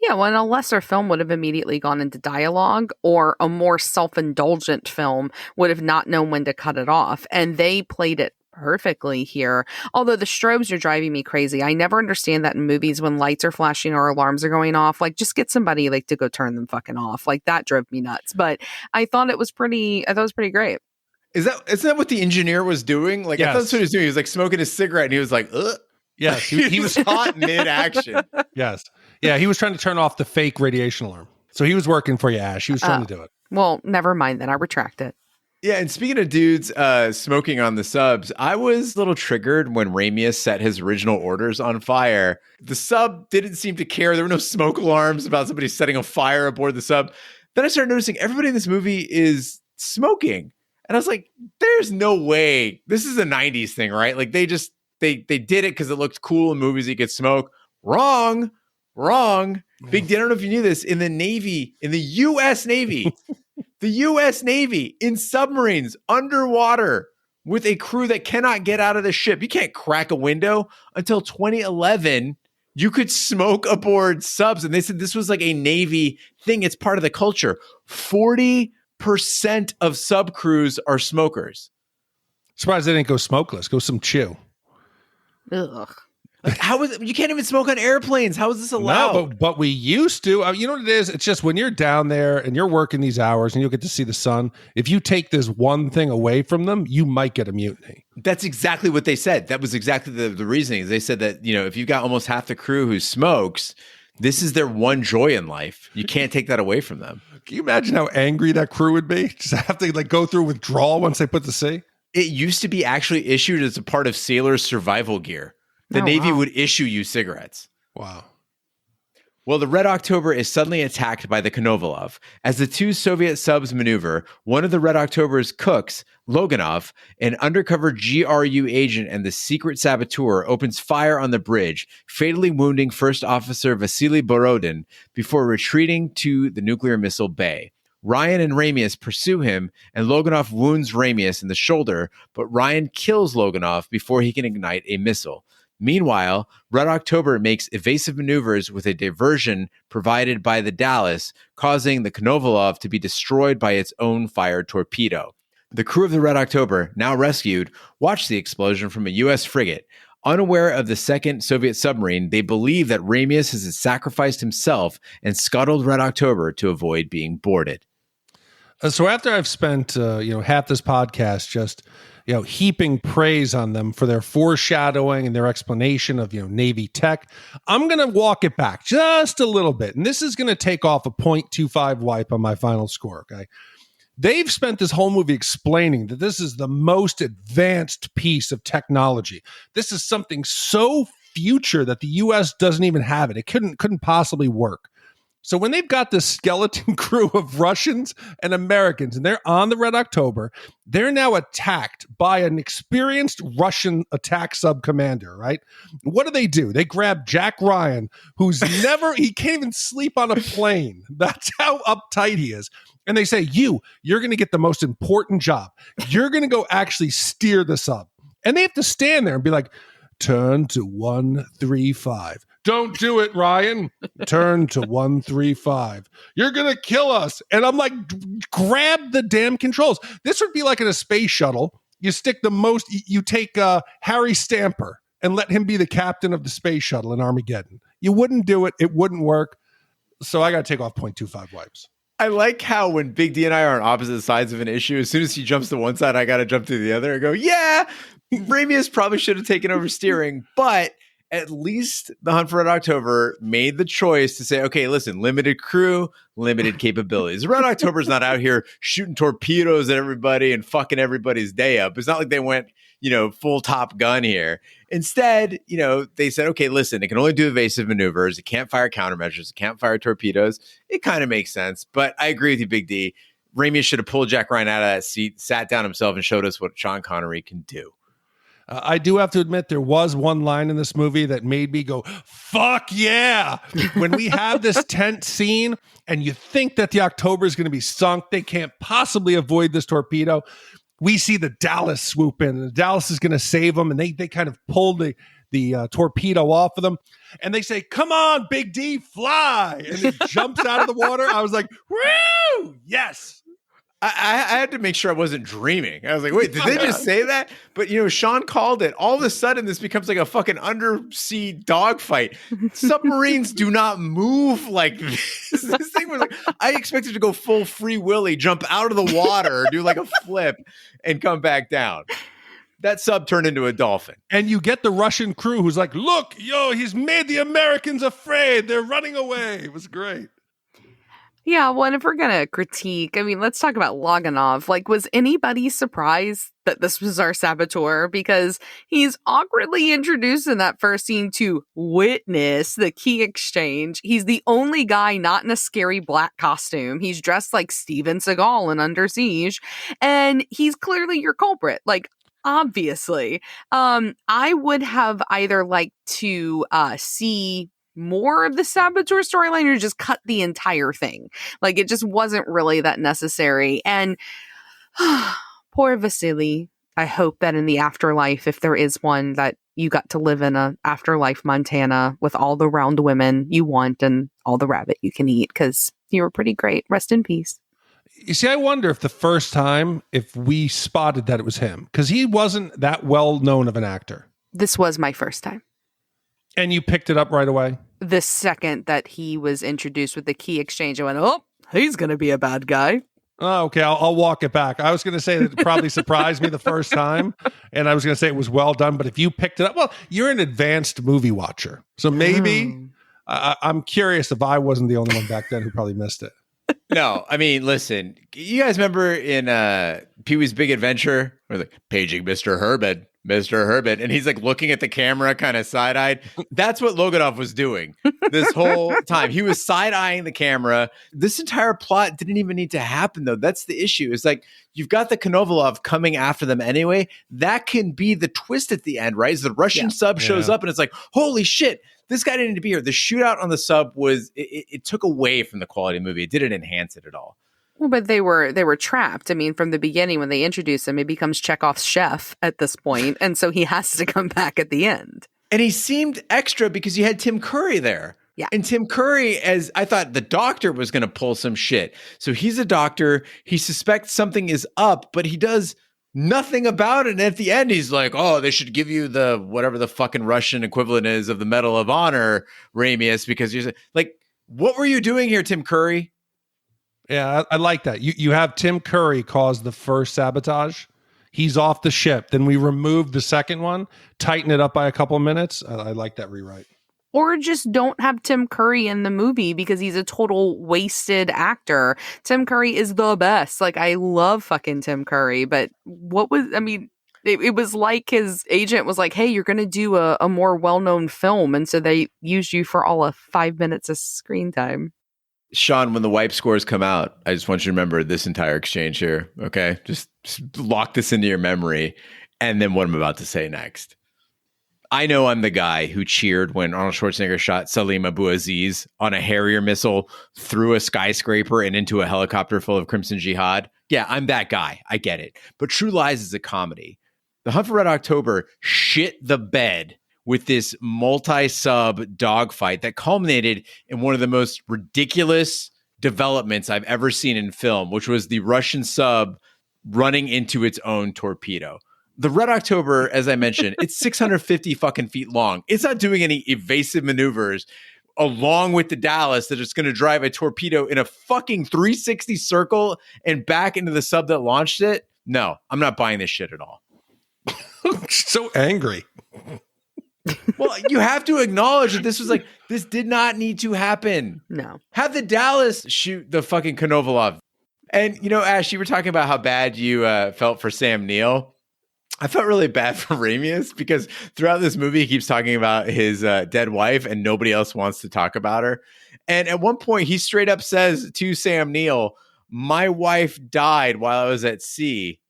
Yeah, well, a lesser film would have immediately gone into dialogue, or a more self-indulgent film would have not known when to cut it off. And they played it perfectly here. Although the strobes are driving me crazy. I never understand that in movies when lights are flashing or alarms are going off. Like, just get somebody like to go turn them fucking off. Like, that drove me nuts. But I thought it was pretty great. Isn't that what the engineer was doing? Like, yes. I thought that's what he was doing. He was like smoking a cigarette and he was like, ugh. Yes, he was caught mid-action. Yes. Yeah, he was trying to turn off the fake radiation alarm. So he was working for you, Ash. He was trying to do it. Well, never mind then. I retract it. Yeah, and speaking of dudes smoking on the subs, I was a little triggered when Ramius set his original orders on fire. The sub didn't seem to care. There were no smoke alarms about somebody setting a fire aboard the sub. Then I started noticing everybody in this movie is smoking. And I was like, there's no way. This is a 90s thing, right? Like they did it because it looked cool in movies you could smoke. Wrong. Big D, I don't know if you knew this. In the Navy, in the U.S. Navy, in submarines, underwater, with a crew that cannot get out of the ship. You can't crack a window. Until 2011, you could smoke aboard subs. And they said this was like a Navy thing. It's part of the culture. 40% of sub crews are smokers. Surprised they didn't go smokeless. Go some chew. Ugh. Like, you can't even smoke on airplanes. How is this allowed? No, but we used to. You know what it is? It's just when you're down there and you're working these hours and you'll get to see the sun, if you take this one thing away from them, you might get a mutiny. That's exactly what they said. That was exactly the reasoning. They said that, if you've got almost half the crew who smokes, this is their one joy in life. You can't take that away from them. Can you imagine how angry that crew would be? Just have to go through withdrawal once they put to sea? It used to be actually issued as a part of sailors' survival gear. The Navy would issue you cigarettes. Wow. Well, the Red October is suddenly attacked by the Konovalov. As the two Soviet subs maneuver, one of the Red October's cooks, Loganov, an undercover GRU agent and the secret saboteur, opens fire on the bridge, fatally wounding First Officer Vasily Borodin before retreating to the nuclear missile bay. Ryan and Ramius pursue him, and Loganov wounds Ramius in the shoulder, but Ryan kills Loganov before he can ignite a missile. Meanwhile, Red October makes evasive maneuvers with a diversion provided by the Dallas, causing the Konovalov to be destroyed by its own fired torpedo. The crew of the Red October, now rescued, watch the explosion from a U.S. frigate. Unaware of the second Soviet submarine, they believe that Ramius has sacrificed himself and scuttled Red October to avoid being boarded. So after I've spent half this podcast just heaping praise on them for their foreshadowing and their explanation of Navy tech, I'm going to walk it back just a little bit, and this is going to take off a 0.25 wipe on my final score. Okay, they've spent this whole movie explaining that this is the most advanced piece of technology. This is something so future that the U.S. doesn't even have it. It couldn't possibly work. So when they've got this skeleton crew of Russians and Americans and they're on the Red October, they're now attacked by an experienced Russian attack sub commander, right? What do? They grab Jack Ryan, who's he can't even sleep on a plane. That's how uptight he is. And they say, you're going to get the most important job. You're going to go actually steer the sub. And they have to stand there and be like, turn to 135. Don't do it, Ryan. Turn to 135. You're going to kill us. And I'm like, grab the damn controls. This would be like in a space shuttle. You take Harry Stamper and let him be the captain of the space shuttle in Armageddon. You wouldn't do it. It wouldn't work. So I got to take off 0.25 wipes. I like how when Big D and I are on opposite sides of an issue, as soon as he jumps to one side, I got to jump to the other and go, yeah, Ramius probably should have taken over steering, but at least the Hunt for Red October made the choice to say, okay, listen, limited crew, limited capabilities. Red October's not out here shooting torpedoes at everybody and fucking everybody's day up. It's not like they went, full Top Gun here. Instead, they said, okay, listen, it can only do evasive maneuvers. It can't fire countermeasures. It can't fire torpedoes. It kind of makes sense. But I agree with you, Big D. Ramius should have pulled Jack Ryan out of that seat, sat down himself, and showed us what Sean Connery can do. I do have to admit, there was one line in this movie that made me go, fuck yeah. When we have this tent scene and you think that the October is going to be sunk, they can't possibly avoid this torpedo. We see the Dallas swoop in, and the Dallas is going to save them, and they kind of pull the torpedo off of them, and they say, come on, Big D, fly, and it jumps out of the water. I was like, woo, yes. I had to make sure I wasn't dreaming. I was like, wait, did they just say that? But, Sean called it. All of a sudden, this becomes like a fucking undersea dogfight. Submarines do not move like this. This thing was like, I expected to go full Free Willy, jump out of the water, do like a flip, and come back down. That sub turned into a dolphin. And you get the Russian crew who's like, look, he's made the Americans afraid. They're running away. It was great. Yeah, well, and if we're going to critique, let's talk about Loganov. Was anybody surprised that this was our saboteur? Because he's awkwardly introduced in that first scene to witness the key exchange. He's the only guy not in a scary black costume. He's dressed like Steven Seagal in Under Siege. And he's clearly your culprit. Obviously. I would have either liked to see more of the saboteur storyline or just cut the entire thing. It just wasn't really that necessary. And poor Vasily. I hope that in the afterlife, if there is one, that you got to live in a afterlife Montana with all the round women you want and all the rabbit you can eat, because you were pretty great. Rest in peace. You see, I wonder if the first time, if we spotted that it was him, because he wasn't that well known of an actor. This was my first time. And you picked it up right away? The second that he was introduced with the key exchange, I went, oh, he's going to be a bad guy. Oh, okay, I'll walk it back. I was going to say that it probably surprised me the first time, and I was going to say it was well done, but if you picked it up, well, you're an advanced movie watcher. So maybe, I'm curious if I wasn't the only one back then who probably missed it. No, listen, you guys remember in Pee-wee's Big Adventure, where like, paging Mr. Herbert, and he's like looking at the camera kind of side-eyed. That's what Loganov was doing this whole time. He was side-eyeing the camera. This entire plot didn't even need to happen, though. That's the issue. It's like, you've got the Konovalov coming after them anyway. That can be the twist at the end, right? As the Russian sub shows up and it's like, holy shit, this guy didn't need to be here. The shootout on the sub was, it took away from the quality of the movie. It didn't enhance it at all. Well, but they were trapped. From the beginning, when they introduce him, he becomes Chekhov's chef at this point, and so he has to come back at the end. And he seemed extra because you had Tim Curry there. Yeah. And Tim Curry, as I thought the doctor was going to pull some shit. So he's a doctor. He suspects something is up, but he does nothing about it. And at the end, he's like, oh, they should give you the whatever the fucking Russian equivalent is of the Medal of Honor, Ramius, because you're like, what were you doing here, Tim Curry? Yeah, I like that. You have Tim Curry cause the first sabotage. He's off the ship. Then we remove the second one, tighten it up by a couple of minutes. I like that rewrite. Or just don't have Tim Curry in the movie because he's a total wasted actor. Tim Curry is the best. I love fucking Tim Curry. But it was like his agent was like, hey, you're going to do a more well-known film. And so they used you for all of 5 minutes of screen time. Sean, when the wipe scores come out, I just want you to remember this entire exchange here, okay? Just lock this into your memory, and then what I'm about to say next. I know I'm the guy who cheered when Arnold Schwarzenegger shot Salim Abu Aziz on a Harrier missile through a skyscraper and into a helicopter full of Crimson Jihad. Yeah, I'm that guy. I get it. But True Lies is a comedy. The Hunt for Red October shit the bed with this multi-sub dogfight that culminated in one of the most ridiculous developments I've ever seen in film, which was the Russian sub running into its own torpedo. The Red October, as I mentioned, it's 650 fucking feet long. It's not doing any evasive maneuvers along with the Dallas that it's going to drive a torpedo in a fucking 360 circle and back into the sub that launched it. No, I'm not buying this shit at all. So angry. Well, you have to acknowledge that this was like, this did not need to happen. No. Have the Dallas shoot the fucking Konovalov. And, Ash, you were talking about how bad you felt for Sam Neill. I felt really bad for Ramius because throughout this movie, he keeps talking about his dead wife and nobody else wants to talk about her. And at one point, he straight up says to Sam Neill, "My wife died while I was at sea."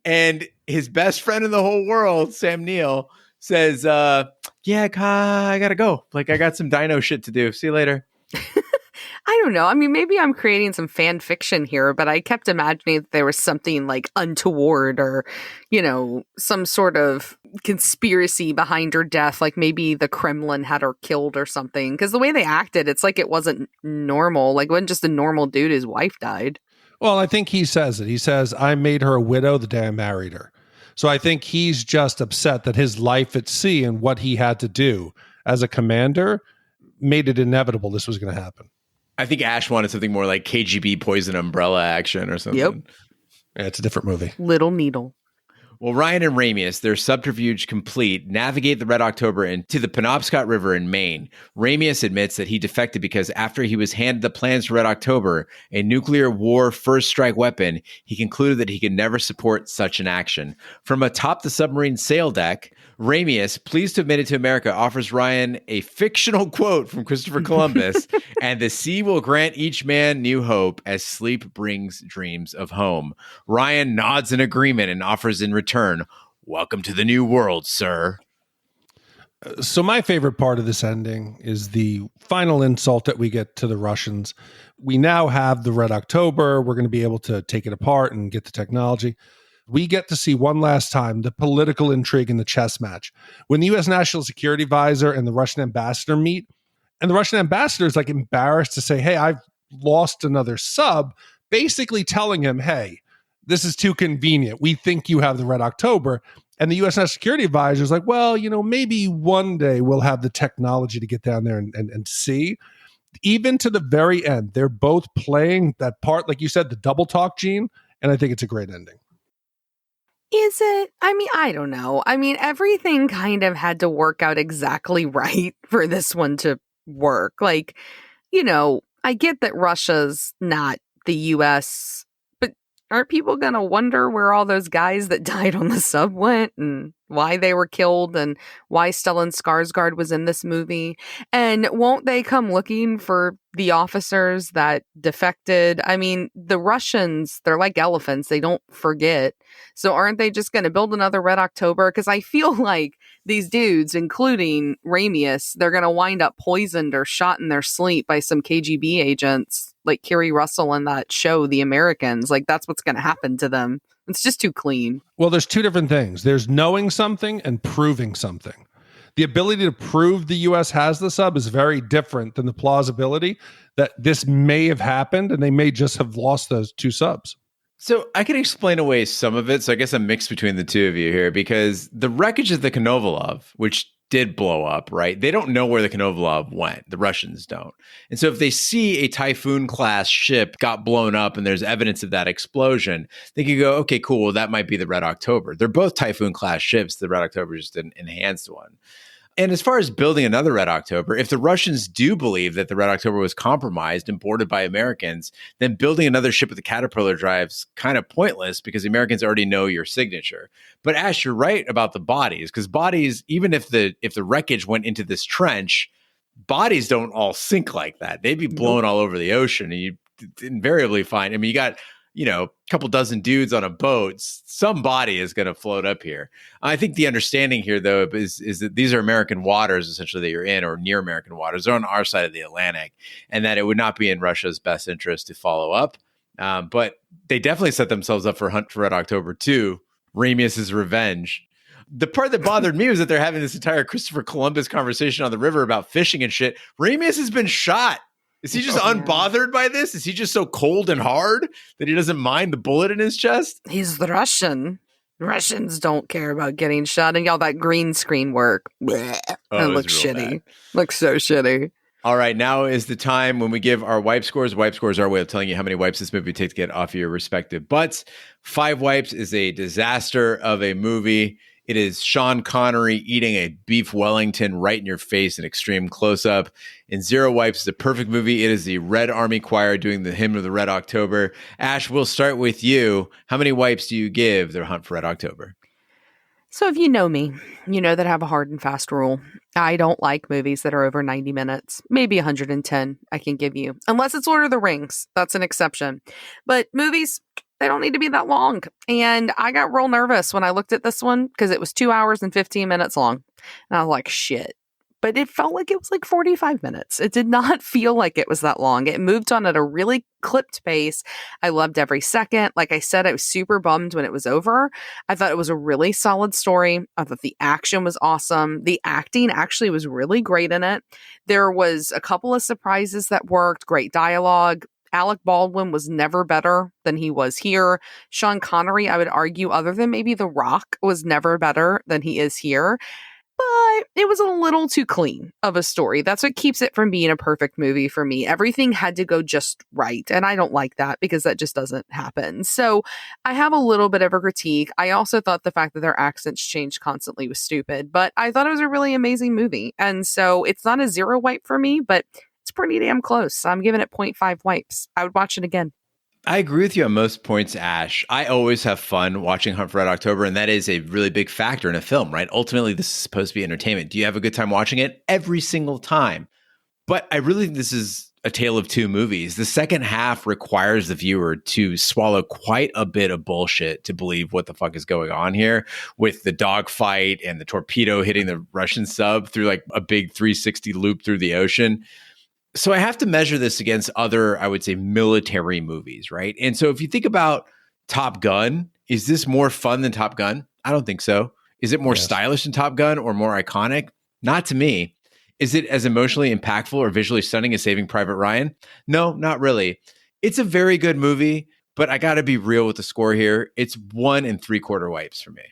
And his best friend in the whole world, Sam Neill, says, yeah, I gotta go. Like, I got some dino shit to do. See you later. I don't know. I mean, maybe I'm creating some fan fiction here, but I kept imagining that there was something like untoward or, some sort of conspiracy behind her death. Like maybe the Kremlin had her killed or something. Because the way they acted, it's like it wasn't normal. Like it wasn't just a normal dude. His wife died. Well, I think he says it. He says, I made her a widow the day I married her. So I think he's just upset that his life at sea and what he had to do as a commander made it inevitable this was going to happen. I think Ash wanted something more like KGB Poison Umbrella action or something. Yep. Yeah, it's a different movie. Little Needle. Well, Ryan and Ramius, their subterfuge complete, navigate the Red October into the Penobscot River in Maine. Ramius admits that he defected because after he was handed the plans for Red October, a nuclear war first strike weapon, he concluded that he could never support such an action. From atop the submarine sail deck, Ramius, pleased to admit it to America, offers Ryan a fictional quote from Christopher Columbus, and the sea will grant each man new hope as sleep brings dreams of home. Ryan nods in agreement and offers in return, welcome to the new world, sir. So my favorite part of this ending is the final insult that we get to the Russians. We now have the Red October. We're going to be able to take it apart and get the technology. We get to see one last time the political intrigue in the chess match. When the U.S. National Security Advisor and the Russian ambassador meet, and the Russian ambassador is like embarrassed to say, hey, I've lost another sub, basically telling him, hey, this is too convenient. We think you have the Red October. And the U.S. National Security Advisor is like, well, maybe one day we'll have the technology to get down there and see. Even to the very end, they're both playing that part, like you said, the double talk, Gene, and I think it's a great ending. Is it? I mean, I don't know. I mean, everything kind of had to work out exactly right for this one to work. Like, I get that Russia's not the U.S., but aren't people going to wonder where all those guys that died on the sub went and why they were killed and why Stellan Skarsgård was in this movie? And won't they come looking for the officers that defected? I mean, the Russians, they're like elephants. They don't forget. So aren't they just going to build another Red October? Because I feel like these dudes, including Ramius, they're going to wind up poisoned or shot in their sleep by some KGB agents like Kerry Russell in that show, The Americans. Like, that's what's going to happen to them. It's just too clean. Well, there's two different things. There's knowing something and proving something. The ability to prove the U.S. has the sub is very different than the plausibility that this may have happened and they may just have lost those two subs. So I can explain away some of it. So I guess I'm mixed between the two of you here because the wreckage of the Konovalov, which did blow up, right? They don't know where the Konovalov went. The Russians don't. And so if they see a Typhoon class ship got blown up and there's evidence of that explosion, they can go, okay, cool. Well, that might be the Red October. They're both Typhoon class ships. The Red October is just an enhanced one. And as far as building another Red October, if the Russians do believe that the Red October was compromised and boarded by Americans, then building another ship with the Caterpillar drive's kind of pointless because the Americans already know your signature. But Ash, you're right about the bodies, because bodies, even if the wreckage went into this trench, bodies don't all sink like that. They'd be blown all over the ocean, and you invariably find, I mean, you got, a couple dozen dudes on a boat, some body is going to float up here. I think the understanding here, though, is that these are American waters, essentially, that you're in, or near American waters. They're on our side of the Atlantic, and that it would not be in Russia's best interest to follow up. But they definitely set themselves up for Hunt for Red October 2, Ramius' revenge. The part that bothered me was that they're having this entire Christopher Columbus conversation on the river about fishing and shit. Ramius has been shot. Is he just unbothered by this? Is he just so cold and hard that he doesn't mind the bullet in his chest? He's the Russian. Russians don't care about getting shot, and y'all that green screen work. Blech. It looks shitty. Bad. Looks so shitty. All right, now is the time when we give our wipe scores. Wipe scores are our way of telling you how many wipes this movie takes to get off your respective butts. 5 wipes is a disaster of a movie. It is Sean Connery eating a beef Wellington right in your face in extreme close-up. And Zero Wipes is a perfect movie. It is the Red Army Choir doing the hymn of the Red October. Ash, we'll start with you. How many wipes do you give The Hunt for Red October? So if you know me, you know that I have a hard and fast rule. I don't like movies that are over 90 minutes. Maybe 110 I can give you. Unless it's Lord of the Rings. That's an exception. But movies, they don't need to be that long. And I got real nervous when I looked at this one because it was 2 hours and 15 minutes long. And I was like, shit. But it felt like it was like 45 minutes. It did not feel like it was that long. It moved on at a really clipped pace. I loved every second. Like I said, I was super bummed when it was over. I thought it was a really solid story. I thought the action was awesome. The acting actually was really great in it. There was a couple of surprises that worked, great dialogue. Alec Baldwin was never better than he was here. Sean Connery, I would argue, other than maybe The Rock, was never better than he is here. But it was a little too clean of a story. That's what keeps it from being a perfect movie for me. Everything had to go just right. And I don't like that because that just doesn't happen. So I have a little bit of a critique. I also thought the fact that their accents changed constantly was stupid. But I thought it was a really amazing movie. And so it's not a zero wipe for me, but it's pretty damn close. I'm giving it 0.5 wipes. I would watch it again. I agree with you on most points, Ash. I always have fun watching Hunt for Red October, and that is a really big factor in a film, right? Ultimately, this is supposed to be entertainment. Do you have a good time watching it? Every single time. But I really think this is a tale of two movies. The second half requires the viewer to swallow quite a bit of bullshit to believe what the fuck is going on here with the dogfight and the torpedo hitting the Russian sub through like a big 360 loop through the ocean. So I have to measure this against other, I would say, military movies, right? And so if you think about Top Gun, is this more fun than Top Gun? I don't think so. Is it more stylish than Top Gun or more iconic? Not to me. Is it as emotionally impactful or visually stunning as Saving Private Ryan? No, not really. It's a very good movie, but I got to be real with the score here. It's 1 3/4 wipes for me.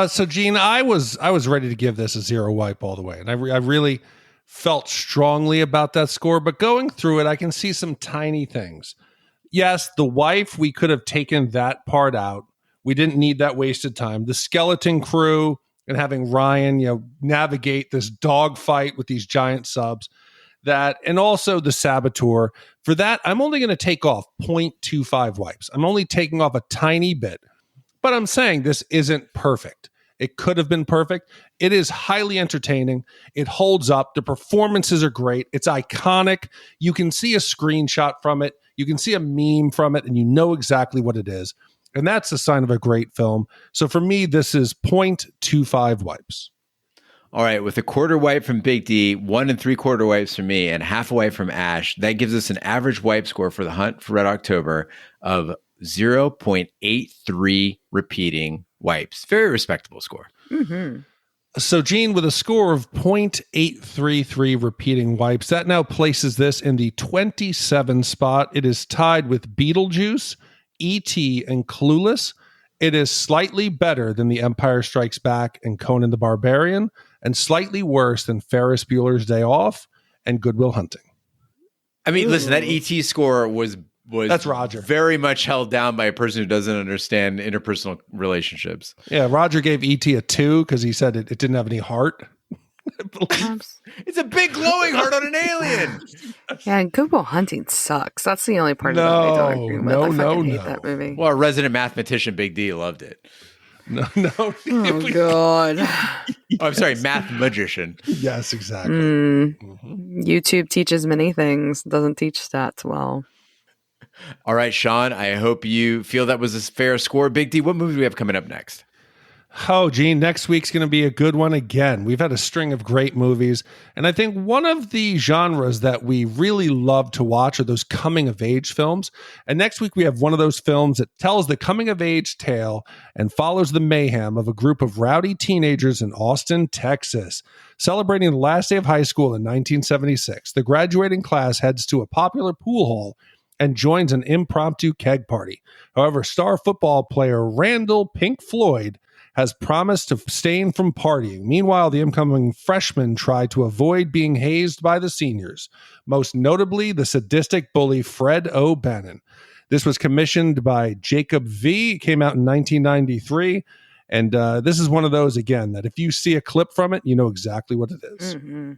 So Gene, I was ready to give this a zero wipe all the way, and I really felt strongly about that score, but going through it, I can see some tiny things. Yes, the wife, we could have taken that part out. We didn't need that wasted time. The skeleton crew and having Ryan, navigate this dogfight with these giant subs, that, and also the saboteur. For that, I'm only going to take off 0.25 wipes. I'm only taking off a tiny bit, but I'm saying this isn't perfect. It could have been perfect. It is highly entertaining. It holds up. The performances are great. It's iconic. You can see a screenshot from it. You can see a meme from it, and you know exactly what it is. And that's a sign of a great film. So for me, this is 0.25 wipes. All right, with a quarter wipe from Big D, 1 3/4 wipes from me, and half a wipe from Ash, that gives us an average wipe score for The Hunt for Red October of 0.83 repeating wipes. Very respectable score. Mm-hmm. So, Gene, with a score of 0.833 repeating wipes, that now places this in the 27 spot. It is tied with Beetlejuice, E.T., and Clueless. It is slightly better than The Empire Strikes Back and Conan the Barbarian, and slightly worse than Ferris Bueller's Day Off and Good Will Hunting. I mean, listen, that E.T. score was that's Roger. Very much held down by a person who doesn't understand interpersonal relationships. Yeah, Roger gave E.T. a 2 because he said it didn't have any heart. It's a big glowing heart on an alien. Yeah, and Good Will Hunting sucks. That's the only part of it I don't agree with. I fucking hate that movie. Well, our resident mathematician, Big D, loved it. No. Oh, God. I'm sorry, math magician. Yes, exactly. YouTube teaches many things, doesn't teach stats well. All right, Sean, I hope you feel that was a fair score. Big D, what movie do we have coming up next? Oh, Gene, next week's going to be a good one again. We've had a string of great movies, and I think one of the genres that we really love to watch are those coming-of-age films. And next week, we have one of those films that tells the coming-of-age tale and follows the mayhem of a group of rowdy teenagers in Austin, Texas. Celebrating the last day of high school in 1976, the graduating class heads to a popular pool hall and joins an impromptu keg party. However, star football player Randall Pink Floyd has promised to abstain from partying. Meanwhile, the incoming freshmen try to avoid being hazed by the seniors, most notably the sadistic bully Fred O'Bannon. This was commissioned by Jacob V. It came out in 1993, And this is one of those, again, that if you see a clip from it, you know exactly what it is. Mm-hmm.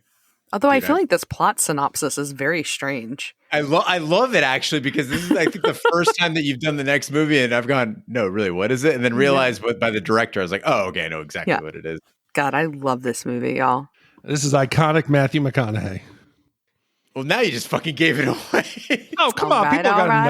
Although I feel like this plot synopsis is very strange. I love it, actually, because this is, I think, the first time that you've done the next movie, and I've gone, no, really, what is it? And then realized by the director, I was like, oh, okay, I know exactly what it is. God, I love this movie, y'all. This is iconic Matthew McConaughey. Well, now you just fucking gave it away. Oh, come on. People got to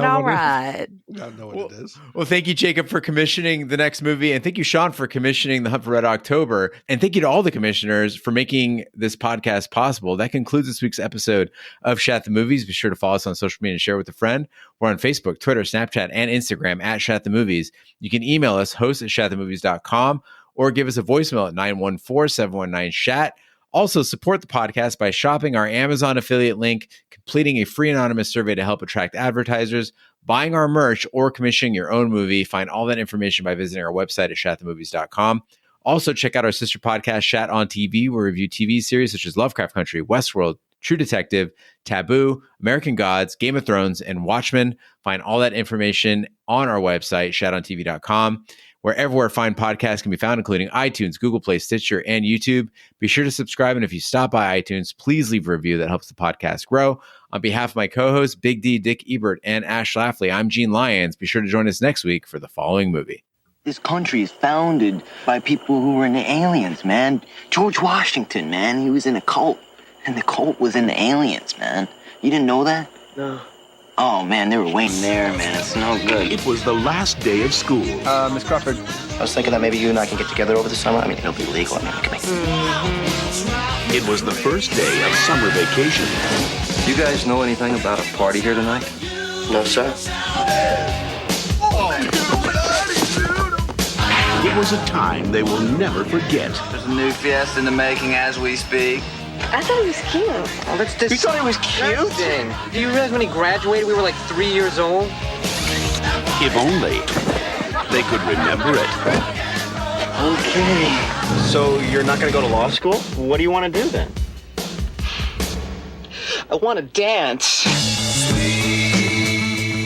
know what it is. Well, thank you, Jacob, for commissioning the next movie. And thank you, Sean, for commissioning The Hunt for Red October. And thank you to all the commissioners for making this podcast possible. That concludes this week's episode of Shat the Movies. Be sure to follow us on social media and share with a friend. We're on Facebook, Twitter, Snapchat, and Instagram at Shat the Movies. You can email us, host@shatthemovies.com, or give us a voicemail at 914-719-SHAT. Also, support the podcast by shopping our Amazon affiliate link, completing a free anonymous survey to help attract advertisers, buying our merch, or commissioning your own movie. Find all that information by visiting our website at shatthemovies.com. Also, check out our sister podcast, Shat on TV, where we review TV series such as Lovecraft Country, Westworld, True Detective, Taboo, American Gods, Game of Thrones, and Watchmen. Find all that information on our website, shatontv.com. Wherever fine podcasts can be found, including iTunes, Google Play, Stitcher, and YouTube. Be sure to subscribe, and if you stop by iTunes, please leave a review. That helps the podcast grow. On behalf of my co-hosts, Big D, Dick Ebert, and Ash Lafley, I'm Gene Lyons. Be sure to join us next week for the following movie. This country is founded by people who were in the aliens, man. George Washington, man, he was in a cult, and the cult was in the aliens, man. You didn't know that? No. Oh, man, they were waiting there, man. It's no good. It was the last day of school. Miss Crawford, I was thinking that maybe you and I can get together over the summer. I mean, it'll be legal. I mean, we can make... It was the first day of summer vacation. You guys know anything about a party here tonight? No, sir. It was a time they will never forget. There's a new Fiesta in the making as we speak. I thought he was cute. Oh, that's this. You thought he was cute? Thing. Do you realize when he graduated, we were like 3 years old? If only they could remember it. Okay. So you're not going to go to law school? What do you want to do then? I want to dance.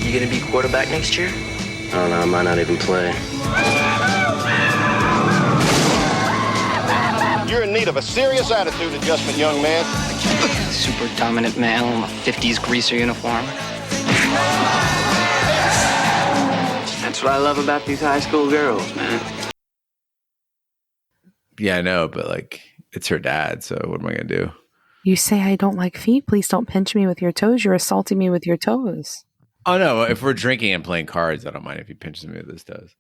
You gonna be quarterback next year? I don't know. I might not even play. You're in need of a serious attitude adjustment, young man. Super dominant male in a 50s greaser uniform. That's what I love about these high school girls, man. Yeah, I know, but like, it's her dad, so what am I going to do? You say I don't like feet? Please don't pinch me with your toes. You're assaulting me with your toes. Oh, no, if we're drinking and playing cards, I don't mind if he pinches me with his toes.